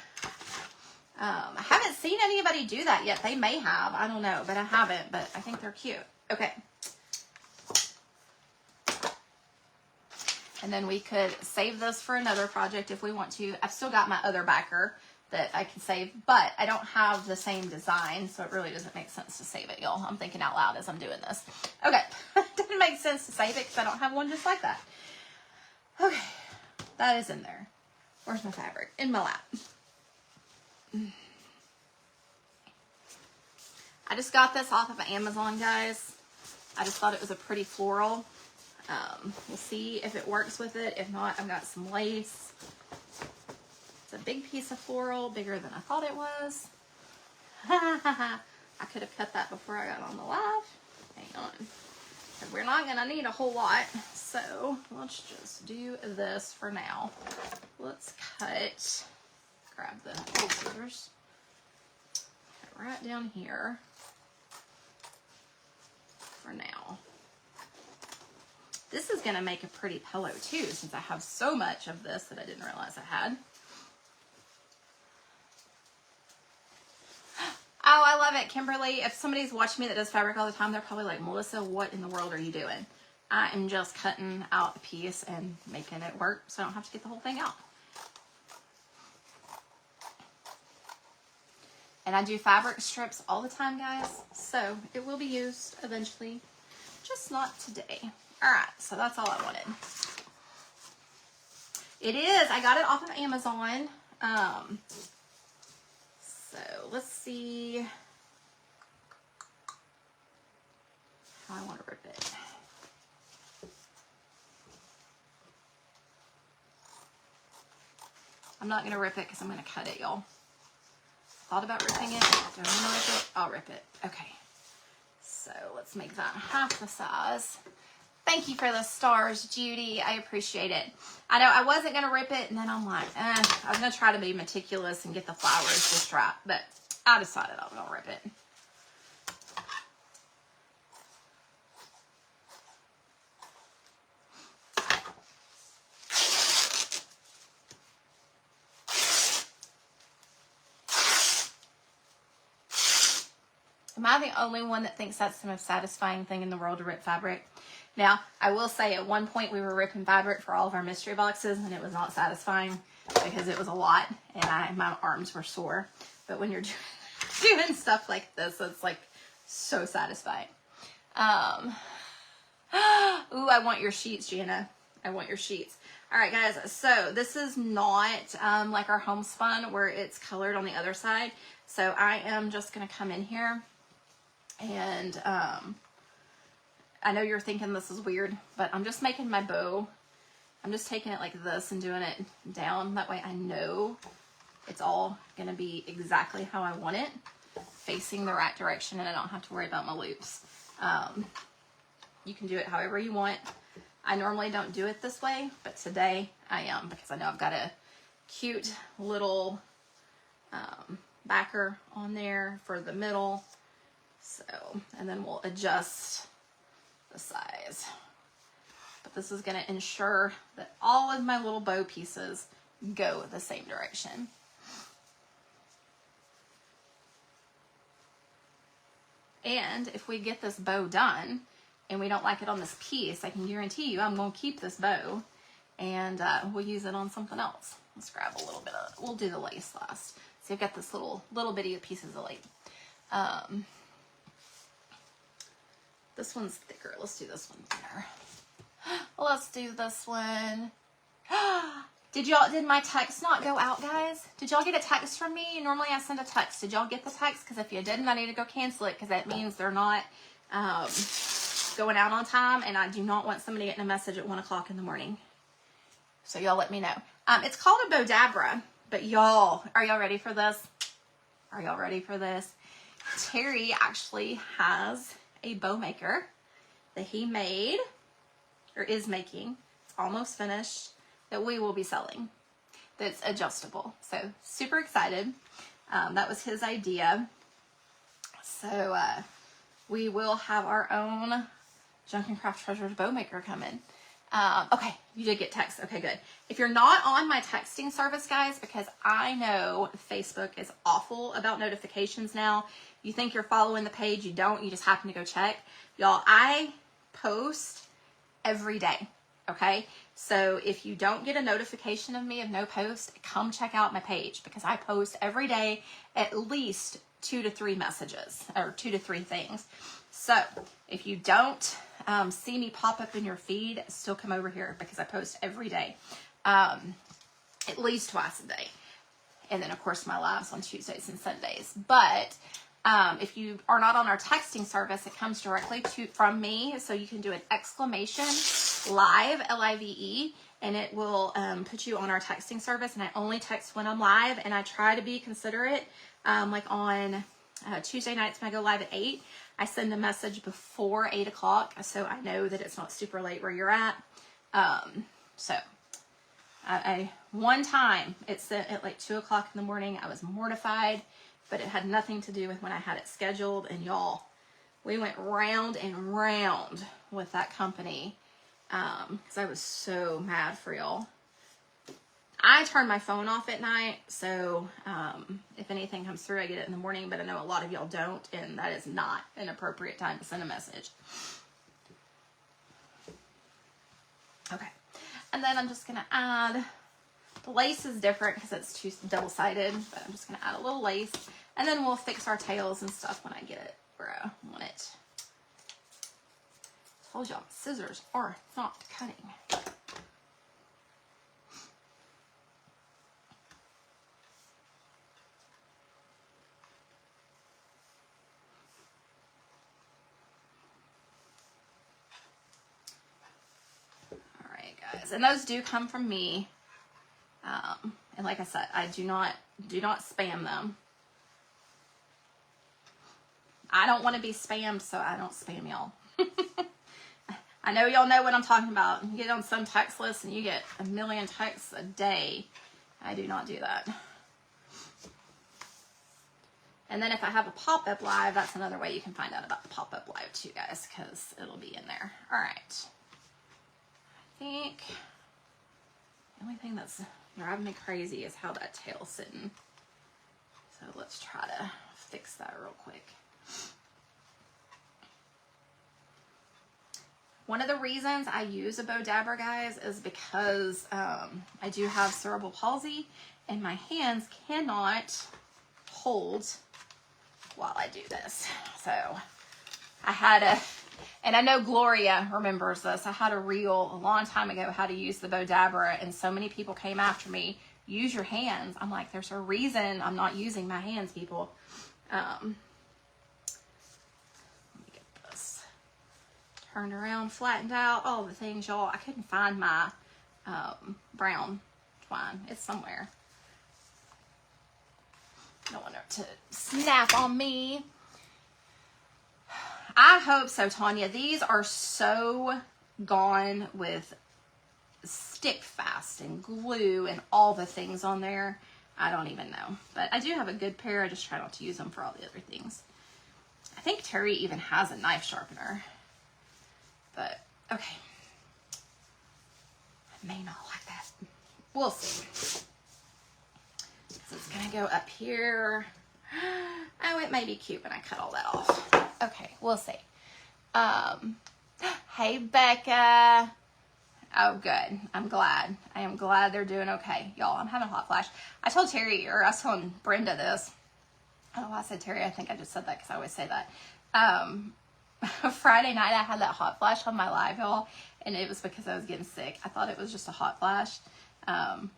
I haven't seen anybody do that yet. They may have. I don't know, but I haven't. But I think they're cute. Okay. And then we could save this for another project if we want to. I've still got my other backer that I can save, but I don't have the same design, so it really doesn't make sense to save it, y'all. I'm thinking out loud as I'm doing this. Okay. Doesn't make sense to save it because I don't have one just like that. Okay. That is in there. Where's my fabric? In my lap. I just got this off of Amazon, guys. I just thought it was a pretty floral. We'll see if it works with it. If not, I've got some lace. It's a big piece of floral, bigger than I thought it was. I could have cut that before I got on the live. Hang on. Because we're not going to need a whole lot. So let's just do this for now. Let's cut. Grab the old scissors. Cut right down here for now. This is going to make a pretty pillow too, since I have so much of this that I didn't realize I had. Oh, I love it, Kimberly. If somebody's watching me that does fabric all the time, they're probably like, Melissa, what in the world are you doing? I am just cutting out a piece and making it work so I don't have to get the whole thing out. And I do fabric strips all the time, guys, so it will be used eventually, just not today. All right, so that's all I wanted. It is, I got it off of Amazon. So let's see how I want to rip it. I'm not going to rip it because I'm going to cut it, y'all. Thought about ripping it. Don't want to rip it. I'll rip it. Okay. So let's make that half the size. Thank you for the stars, Judy. I appreciate it. I know I wasn't going to rip it, and then I'm like, I was going to try to be meticulous and get the flowers just right, but I decided I was going to rip it. Am I the only one that thinks that's the most satisfying thing in the world to rip fabric? Now, I will say at one point we were ripping fabric for all of our mystery boxes and it was not satisfying because it was a lot and my arms were sore. But when you're doing stuff like this, it's like so satisfying. Ooh, I want your sheets, Jana. I want your sheets. All right, guys, so this is not like our homespun where it's colored on the other side. So I am just going to come in here and I know you're thinking this is weird, but I'm just making my bow. I'm just taking it like this and doing it down. That way I know it's all going to be exactly how I want it, facing the right direction, and I don't have to worry about my loops. You can do it however you want. I normally don't do it this way, but today I am because I know I've got a cute little backer on there for the middle. So, and then we'll adjust the size. But this is going to ensure that all of my little bow pieces go the same direction. And if we get this bow done and we don't like it on this piece, I can guarantee you I'm going to keep this bow and we'll use it on something else. Let's grab a little bit of, we'll do the lace last. So I've got this little bitty pieces of lace. This one's thicker. Let's do this one thinner. Let's do this one. Did my text not go out, guys? Did y'all get a text from me? Normally I send a text. Did y'all get the text? Because if you didn't, I need to go cancel it because that means they're not going out on time, and I do not want somebody getting a message at 1 o'clock in the morning. So y'all let me know. It's called a Bodabra, but y'all, are y'all ready for this? Are y'all ready for this? Terry actually has a bow maker that he made, or is making. It's almost finished, that we will be selling. That's adjustable. So super excited. That was his idea. So we will have our own Junk and Craft Treasures bow maker coming. Okay, you did get text. Okay, good. If you're not on my texting service, guys, because I know Facebook is awful about notifications now. You think you're following the page, you don't. You just happen to go check. Y'all, I post every day, okay? So if you don't get a notification of me of no post, come check out my page, because I post every day at least 2 to 3 messages, or 2 to 3 things. So if you don't see me pop up in your feed, still come over here, because I post every day, at least twice a day. And then of course my lives on Tuesdays and Sundays. But if you are not on our texting service, it comes directly from me. So you can do an exclamation live, L-I-V-E, and it will put you on our texting service. And I only text when I'm live, and I try to be considerate. Like on Tuesday nights when I go live at 8, I send a message before 8 o'clock, so I know that it's not super late where you're at. So one time it sent at like 2 o'clock in the morning. I was mortified, but it had nothing to do with when I had it scheduled. And y'all, we went round and round with that company, because I was so mad for y'all. I turn my phone off at night, so if anything comes through, I get it in the morning, but I know a lot of y'all don't, and that is not an appropriate time to send a message. Okay, and then I'm just going to add, the lace is different because it's double-sided, but I'm just going to add a little lace, and then we'll fix our tails and stuff when I get it where I want it. I told y'all, scissors are not cutting. And those do come from me, and like I said, I do not spam them. I don't want to be spammed, so I don't spam y'all. I know y'all know what I'm talking about. You get on some text list and you get a million texts a day. I do not do that. And then if I have a pop-up live, that's another way you can find out about the pop-up live too, guys, because it'll be in there. All right. I think the only thing that's driving me crazy is how that tail's sitting. So let's try to fix that real quick. One of the reasons I use a bow dabber, guys, is because I do have cerebral palsy, and my hands cannot hold while I do this. So I had a... And I know Gloria remembers this. I had a reel a long time ago how to use the bow dabber, and so many people came after me. Use your hands. I'm like, there's a reason I'm not using my hands, people. Let me get this turned around, flattened out, all the things, y'all. I couldn't find my brown twine. It's somewhere. Don't want it to snap on me. I hope so, Tanya. These are so gone with stick fast and glue and all the things on there. I don't even know. But I do have a good pair. I just try not to use them for all the other things. I think Terry even has a knife sharpener. But, okay. I may not like that. We'll see. So it's going to go up here. Oh, it may be cute when I cut all that off. Okay, we'll see. Hey, Becca. Oh, good. I'm glad. I am glad they're doing okay. Y'all, I'm having a hot flash. I told Terry, or I was telling Brenda this. Oh, I said Terry. I think I just said that because I always say that. Friday night, I had that hot flash on my live, y'all, and it was because I was getting sick. I thought it was just a hot flash. And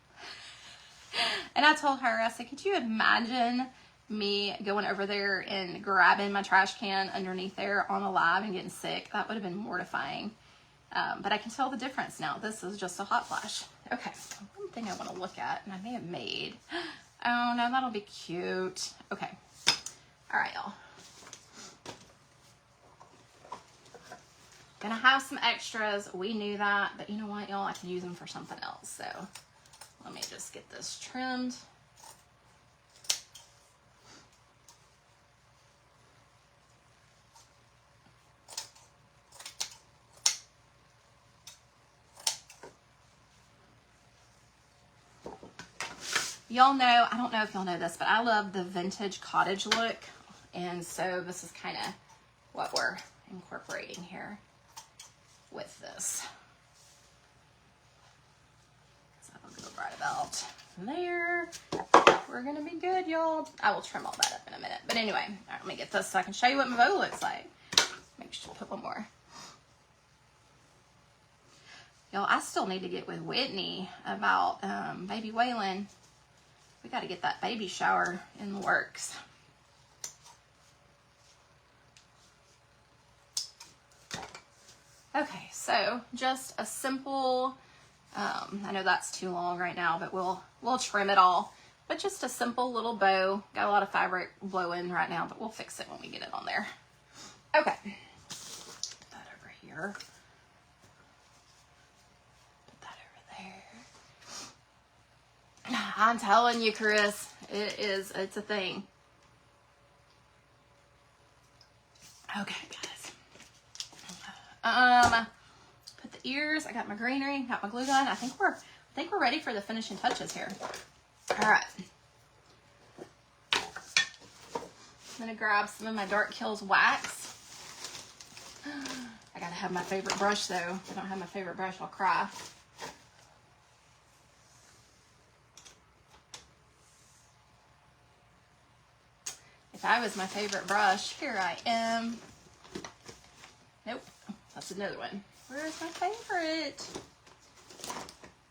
I told her, I said, could you imagine me going over there and grabbing my trash can underneath there on a live and getting sick? That would have been mortifying. But I can tell the difference now. This is just a hot flash. Okay, one thing I want to look at, and I may have made. Oh no, that'll be cute. Okay, all right, y'all. Gonna have some extras. We knew that, but you know what, y'all? I can use them for something else. So let me just get this trimmed. Y'all know, I don't know if y'all know this, but I love the vintage cottage look. And so this is kind of what we're incorporating here with this. So I'll go right about there. We're gonna be good, y'all. I will trim all that up in a minute. But anyway, all right, let me get this so I can show you what my bow looks like. Make sure to put one more. Y'all, I still need to get with Whitney about baby Waylon. We got to get that baby shower in the works. Okay, so just a simple, I know that's too long right now, but we'll trim it all. But just a simple little bow. Got a lot of fabric blowing right now, but we'll fix it when we get it on there. Okay, put that over here. Put that over there. I'm telling you, Chris, it's a thing. Okay, guys. Put the ears. I got my greenery, got my glue gun. I think we're ready for the finishing touches here. All right. I'm gonna grab some of my Dark Kills wax. I gotta have my favorite brush though. If I don't have my favorite brush, I'll cry. If I was my favorite brush, here I am. Nope, that's another one. Where's my favorite?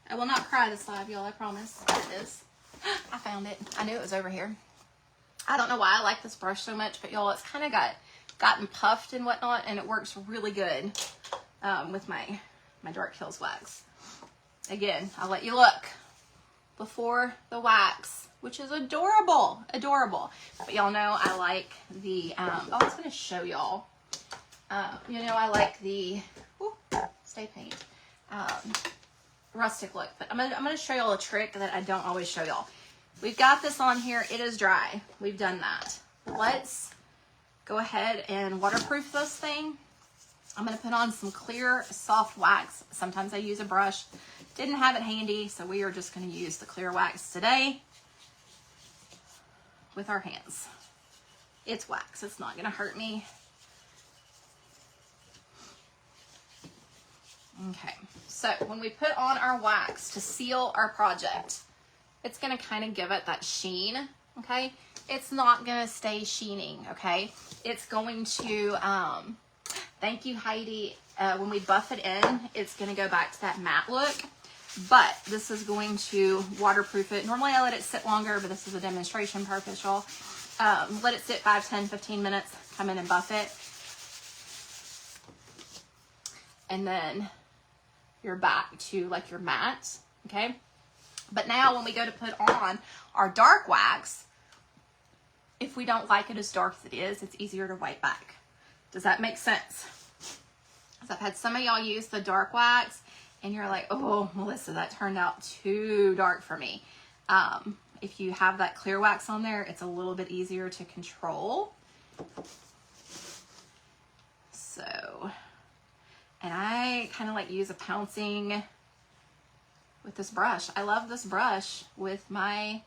I will not cry this live, y'all, I promise. There it is. I found it. I knew it was over here. I don't know why I like this brush so much, but y'all, it's kind of gotten puffed and whatnot, and it works really good with my Dark Kills wax. Again, I'll let you look before the wax, which is adorable, adorable. But y'all know I like the, I was going to show y'all. You know, I like the, stay paint, rustic look. But I'm gonna show y'all a trick that I don't always show y'all. We've got this on here. It is dry. We've done that. Let's go ahead and waterproof this thing. I'm gonna put on some clear, soft wax. Sometimes I use a brush. Didn't have it handy, so we are just gonna use the clear wax today with our hands. It's wax. It's not gonna hurt me. Okay, so when we put on our wax to seal our project, it's going to kind of give it that sheen, okay? It's not going to stay sheening, okay? It's going to, thank you, Heidi. When we buff it in, it's going to go back to that matte look, but this is going to waterproof it. Normally I let it sit longer, but this is a demonstration purpose, y'all. Let it sit 5, 10, 15 minutes, come in and buff it. And then you're back to like your matte, okay? But now when we go to put on our dark wax, if we don't like it as dark as it is, it's easier to wipe back. Does that make sense? So I've had some of y'all use the dark wax and you're like, oh, Melissa, that turned out too dark for me. If you have that clear wax on there, it's a little bit easier to control. So, and I kind of like use a pouncing with this brush. I love this brush with my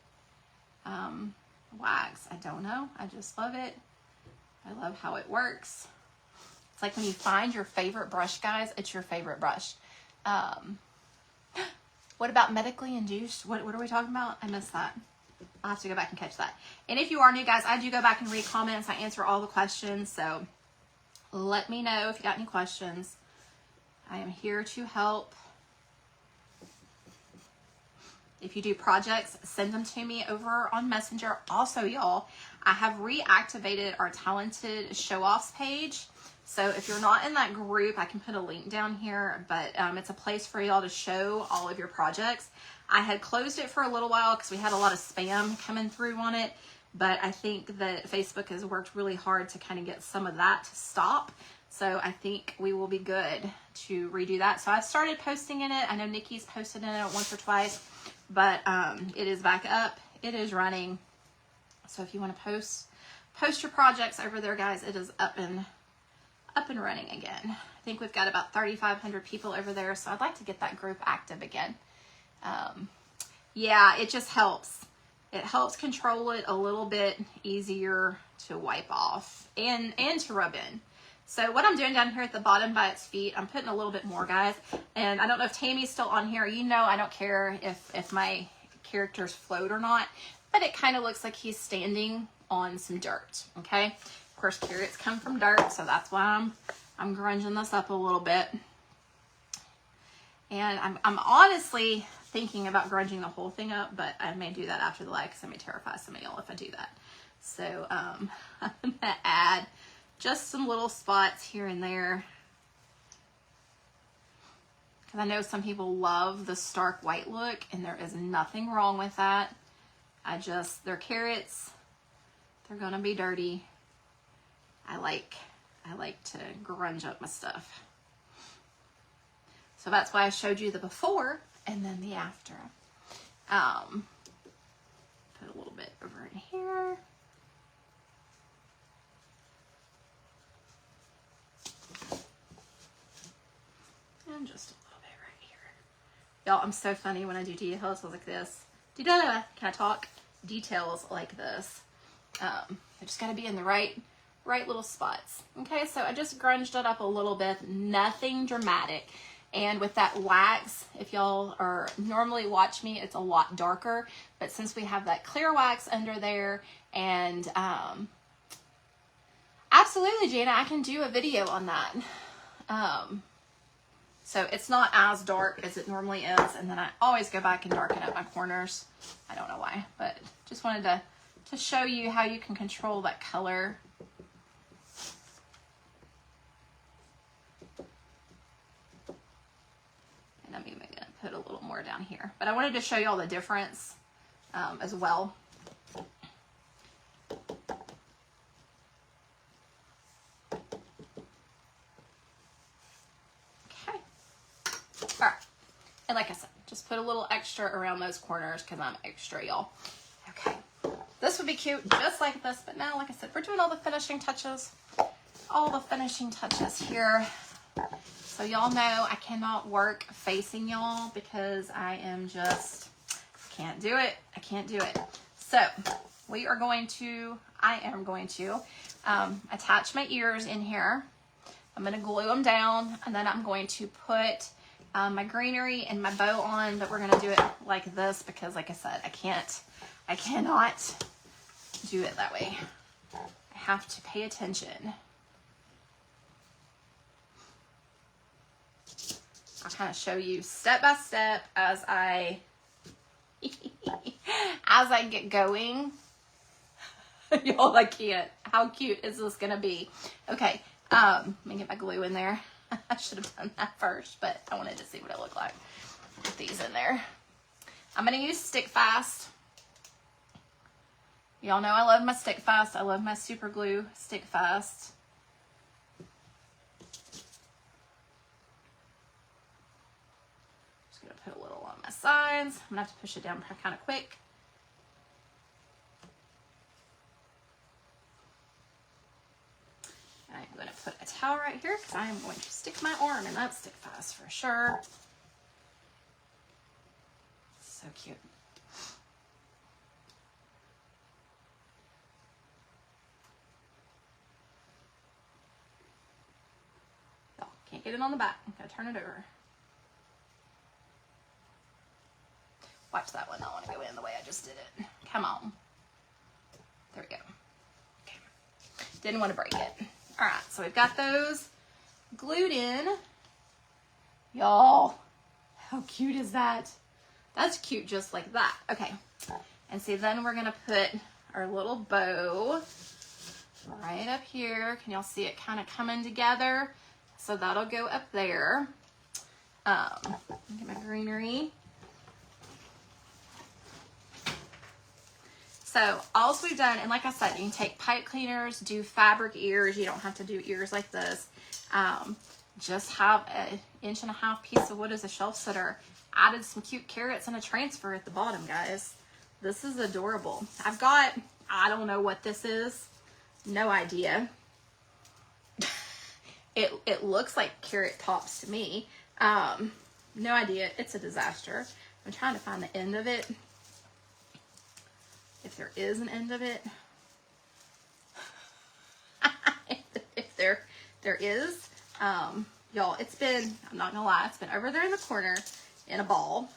wax. I don't know. I just love it. I love how it works. It's like when you find your favorite brush, guys, it's your favorite brush. What about medically induced? What are we talking about? I missed that. I'll have to go back and catch that. And if you are new, guys, I do go back and read comments. I answer all the questions. So let me know if you got any questions. I am here to help. If you do projects, send them to me over on Messenger. Also, y'all, I have reactivated our Talented Show-Offs page. So if you're not in that group, I can put a link down here, but it's a place for y'all to show all of your projects. I had closed it for a little while because we had a lot of spam coming through on it, but I think that Facebook has worked really hard to kind of get some of that to stop. So I think we will be good to redo that. So I've started posting in it. I know Nikki's posted in it once or twice, but it is back up. It is running. So if you want to post your projects over there, guys, it is up and running again. I think we've got about 3,500 people over there. So I'd like to get that group active again. Yeah, it just helps. It helps control it a little bit easier to wipe off and to rub in. So what I'm doing down here at the bottom by its feet, I'm putting a little bit more, guys. And I don't know if Tammy's still on here. You know, I don't care if my characters float or not, but it kind of looks like he's standing on some dirt, okay? Of course, carrots come from dirt, so that's why I'm grunging this up a little bit. And I'm honestly thinking about grunging the whole thing up, but I may do that after the live because I may terrify some of y'all if I do that. So I'm gonna add just some little spots here and there, because I know some people love the stark white look, and there is nothing wrong with that. They're carrots. They're gonna be dirty. I like to grunge up my stuff. So that's why I showed you the before and then the after. Put a little bit over in here. And just a little bit right here. Y'all, I'm so funny when I do details like this. Can I talk? Details like this. I just got to be in the right little spots. Okay, so I just grunged it up a little bit. Nothing dramatic. And with that wax, if y'all are normally watch me, it's a lot darker. But since we have that clear wax under there, and absolutely, Jana, I can do a video on that. So it's not as dark as it normally is. And then I always go back and darken up my corners. I don't know why, but just wanted to show you how you can control that color. And I'm even going to put a little more down here. But I wanted to show you all the difference as well. Okay. All right. And like I said, just put a little extra around those corners because I'm extra, y'all. Okay. This would be cute just like this. But now, like I said, we're doing all the finishing touches. All the finishing touches here. So y'all know I cannot work facing y'all because I am just, can't do it. I can't do it. So I am going to attach my ears in here. I'm going to glue them down, and then I'm going to put my greenery and my bow on, but we're going to do it like this because, like I said, I cannot do it that way. I have to pay attention. I'll kind of show you step by step as I get going. Y'all, I can't. How cute is this gonna be? Okay, let me get my glue in there. I should have done that first, but I wanted to see what it looked like. Put these in there. I'm gonna use Stick Fast. Y'all know I love my Stick Fast. I love my super glue Stick Fast. Put a little on my sides. I'm gonna have to push it down kind of quick. I'm going to put a towel right here because I am going to stick my arm in that Stick Fast for sure. So cute. Oh, can't get it on the back. I'm going to turn it over. Watch that one. I want to go in the way I just did it. Come on. There we go. Okay. Didn't want to break it. All right. So we've got those glued in. Y'all, how cute is that? That's cute just like that. Okay. And see, then we're going to put our little bow right up here. Can y'all see it kind of coming together? So that'll go up there. Get my greenery. So all we've done, and like I said, you can take pipe cleaners, do fabric ears. You don't have to do ears like this. Just have an 1.5 inch piece of wood as a shelf sitter. Added some cute carrots and a transfer at the bottom, guys. This is adorable. I've got, I don't know what this is. No idea. It looks like carrot tops to me. No idea. It's a disaster. I'm trying to find the end of it. If there is an end of it. If there is. Y'all, it's been, I'm not gonna lie, it's been over there in the corner in a ball.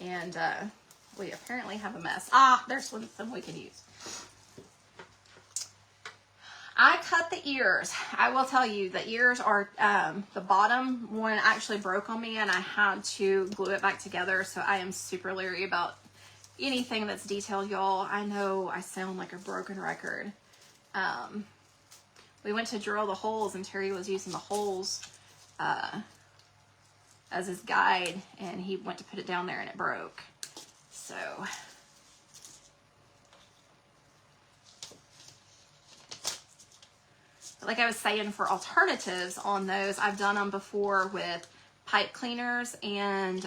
And we apparently have a mess. Ah, there's some we can use. I cut the ears. I will tell you, the ears are, the bottom one actually broke on me and I had to glue it back together. So I am super leery about anything that's detailed, y'all. I know I sound like a broken record. We went to drill the holes and Terry was using the holes as his guide and he went to put it down there and it broke. So like I was saying, for alternatives on those, I've done them before with pipe cleaners and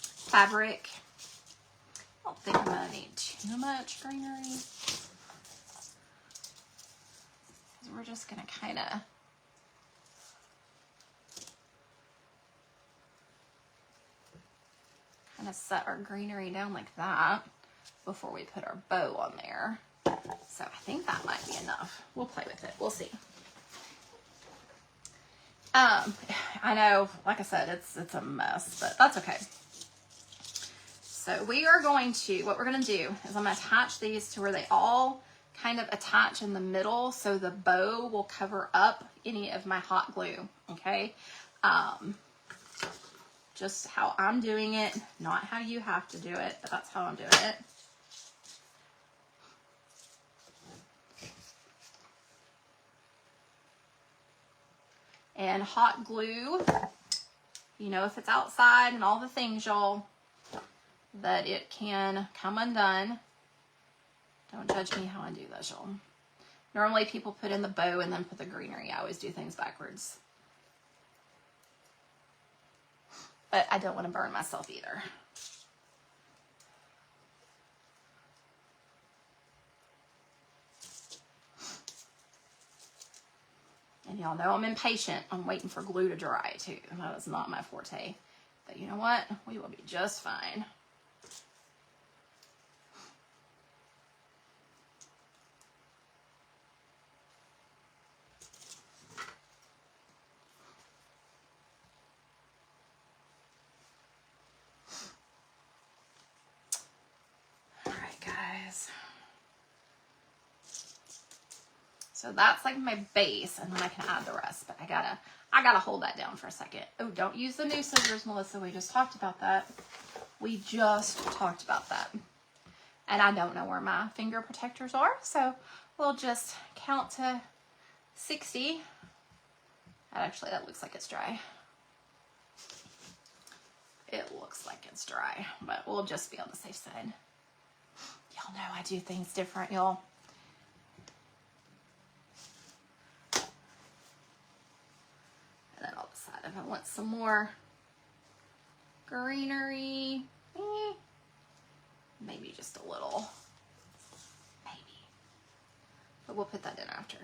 fabric. I don't think I'm gonna need too much greenery. We're just gonna kind of set our greenery down like that before we put our bow on there. So I think that might be enough. We'll play with it. We'll see. I know, like I said, it's a mess, but that's okay. So we are going to, what we're going to do is I'm going to attach these to where they all kind of attach in the middle so the bow will cover up any of my hot glue, okay? Just how I'm doing it, not how you have to do it, but that's how I'm doing it. And hot glue, you know, if it's outside and all the things, y'all, that it can come undone. Don't judge me how I do this, y'all. Normally people put in the bow and then put the greenery. I always do things backwards. But I don't want to burn myself either. And y'all know I'm impatient. I'm waiting for glue to dry too. That is not my forte. But you know what? We will be just fine. All right, guys. So that's like my base, and then I can add the rest, but I gotta hold that down for a second. Oh, don't use the new scissors, Melissa. We just talked about that. We just talked about that. And I don't know where my finger protectors are, so we'll just count to 60. Actually, that looks like it's dry. It looks like it's dry, but we'll just be on the safe side. Y'all know I do things different, y'all. And then I'll decide if I want some more greenery. Maybe just a little. Maybe. But we'll put that in after.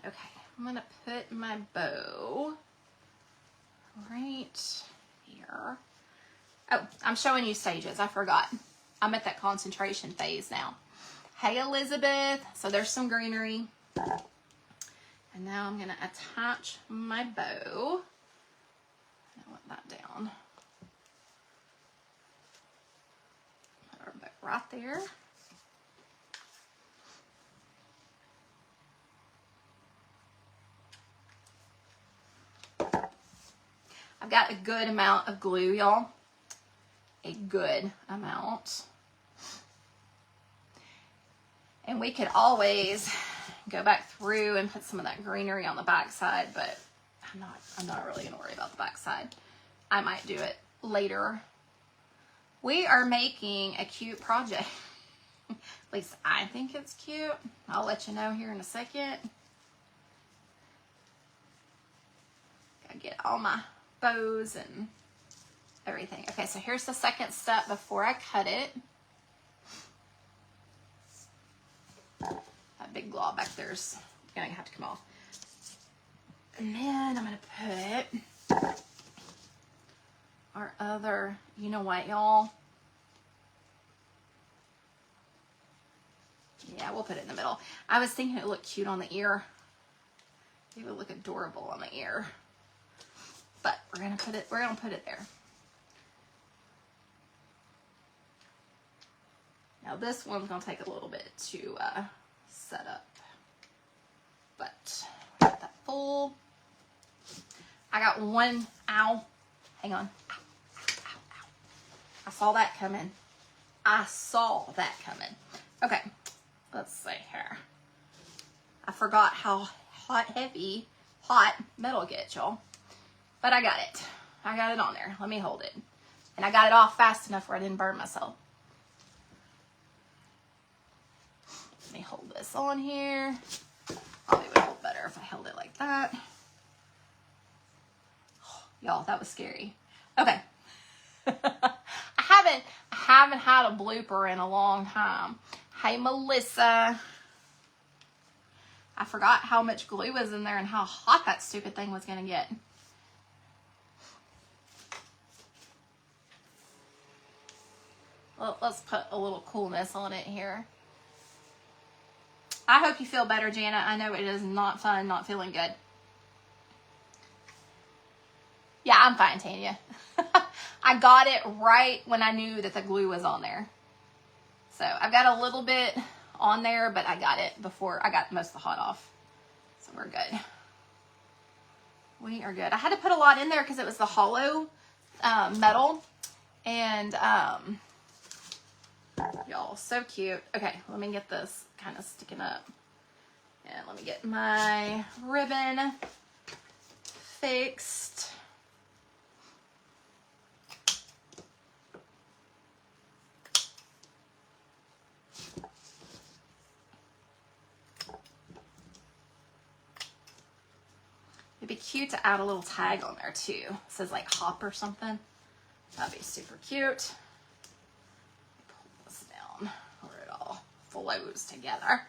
Okay, I'm gonna put my bow right here. Oh, I'm showing you stages. I forgot. I'm at that concentration phase now. Hey, Elizabeth. So there's some greenery. And now I'm going to attach my bow. I want that down. Put our bow right there. I've got a good amount of glue, y'all. A good amount. And we could always go back through and put some of that greenery on the back side, but I'm not really gonna worry about the back side. I might do it later. We are making a cute project. At least I think it's cute. I'll let you know here in a second. Gotta get all my bows and everything. Okay, so here's the second step before I cut it. That big glob back there's gonna have to come off. And then I'm gonna put our other, you know what, y'all? Yeah, we'll put it in the middle. I was thinking it would look cute on the ear. It would look adorable on the ear. But we're gonna put it there. Now this one's gonna take a little bit to set up. But we got that full. I got one, ow, hang on. Ow, ow, ow. I saw that coming. I saw that coming. Okay, let's see here. I forgot how hot metal gets, y'all. But I got it. I got it on there. Let me hold it. And I got it off fast enough where I didn't burn myself. Let me hold this on here. Probably would hold better if I held it like that. Y'all, that was scary. Okay. I haven't had a blooper in a long time. Hey, Melissa. I forgot how much glue was in there and how hot that stupid thing was going to get. Well, let's put a little coolness on it here. I hope you feel better, Jana. I know it is not fun not feeling good. Yeah, I'm fine, Tanya. I got it right when I knew that the glue was on there. So I've got a little bit on there, but I got it before I got most of the hot off. So we're good. We are good. I had to put a lot in there because it was the hollow metal. And y'all, so cute. Okay, let me get this kind of sticking up. And let me get my ribbon fixed. It'd be cute to add a little tag on there too. It says like hop or something. That'd be super cute. Pull this down where it all flows together.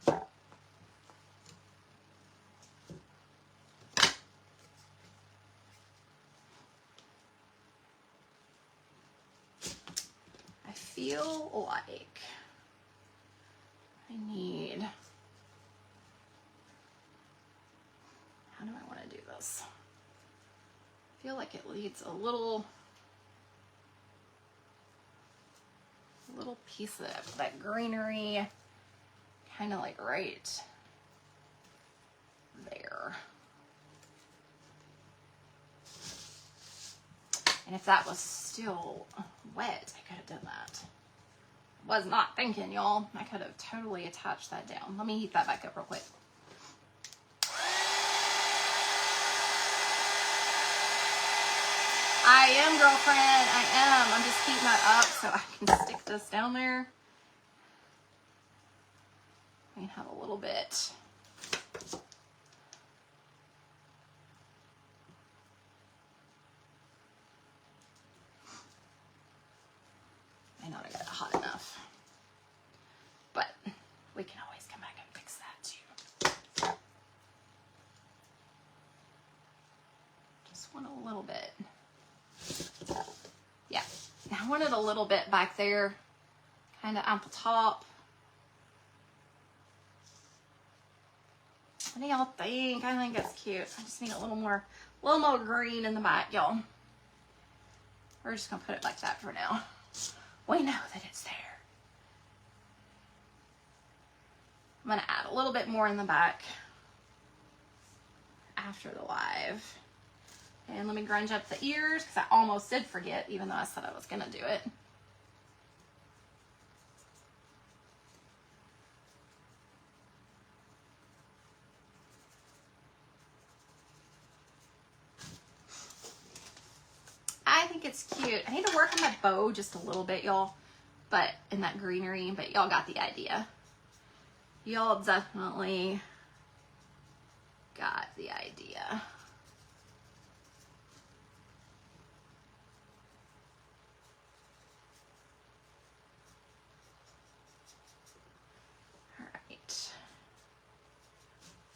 I feel like I need, how do I want to do this? I feel like it needs a little piece of that greenery, kind of like right there. And if that was still wet, I could have done that. Was not thinking, y'all. I could have totally attached that down. Let me heat that back up real quick. I am, girlfriend. I am. I'm just heating that up so I can stick this down there. I can have a little bit. May not have got it hot enough. But we can always come back and fix that too. Just want a little bit. Yeah, I wanted a little bit back there, kind of on the top. What do y'all think? I think it's cute. I just need a little more green in the back, y'all. We're just gonna put it like that for now. We know that it's there. I'm gonna add a little bit more in the back after the live. And let me grunge up the ears because I almost did forget, even though I said I was gonna do it. It's cute. I need to work on my bow just a little bit, y'all. But in that greenery, but y'all got the idea. Y'all definitely got the idea. All right.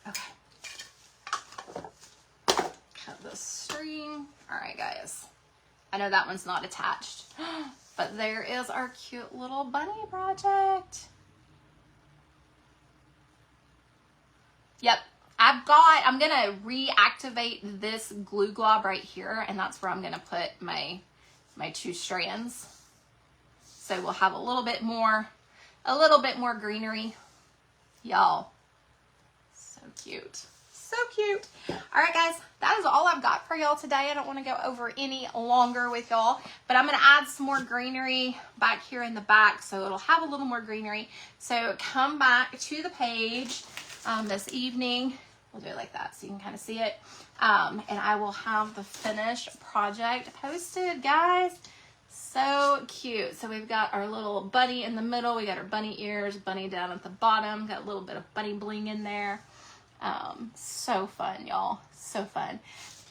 Okay. Cut the string. All right, guys. I know that one's not attached, but there is our cute little bunny project. Yep, I'm gonna reactivate this glue glob right here, and that's where I'm gonna put my 2 strands. So we'll have a little bit more greenery. Y'all, so cute. So cute. All right, guys, that is all I've got for y'all today. I don't want to go over any longer with y'all, but I'm going to add some more greenery back here in the back, so it'll have a little more greenery. So come back to the page this evening. We'll do it like that so you can kind of see it. And I will have the finished project posted, guys. So cute. So we've got our little bunny in the middle. We got our bunny ears, bunny down at the bottom. Got a little bit of bunny bling in there. So fun, y'all. So fun.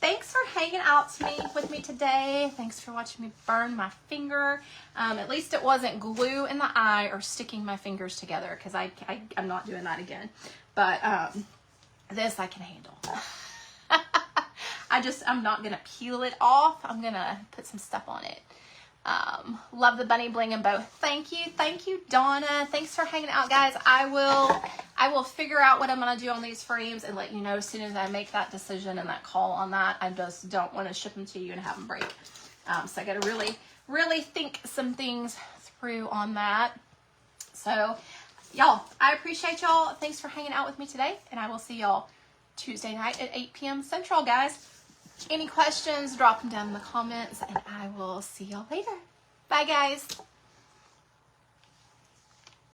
Thanks for hanging out with me today. Thanks for watching me burn my finger. At least it wasn't glue in the eye or sticking my fingers together, because I'm not doing that again. But this I can handle. I'm not going to peel it off. I'm going to put some stuff on it. Love the bunny bling and bow. Thank you, Donna. Thanks for hanging out, guys. I will figure out what I'm gonna do on these frames and let you know as soon as I make that decision and that call on that. I just don't want to ship them to you and have them break. So I got to really think some things through on that. So y'all, I appreciate y'all. Thanks for hanging out with me today, and I will see y'all Tuesday night at 8 p.m. Central, guys. Any questions, drop them down in the comments, and I will see y'all later. Bye, guys.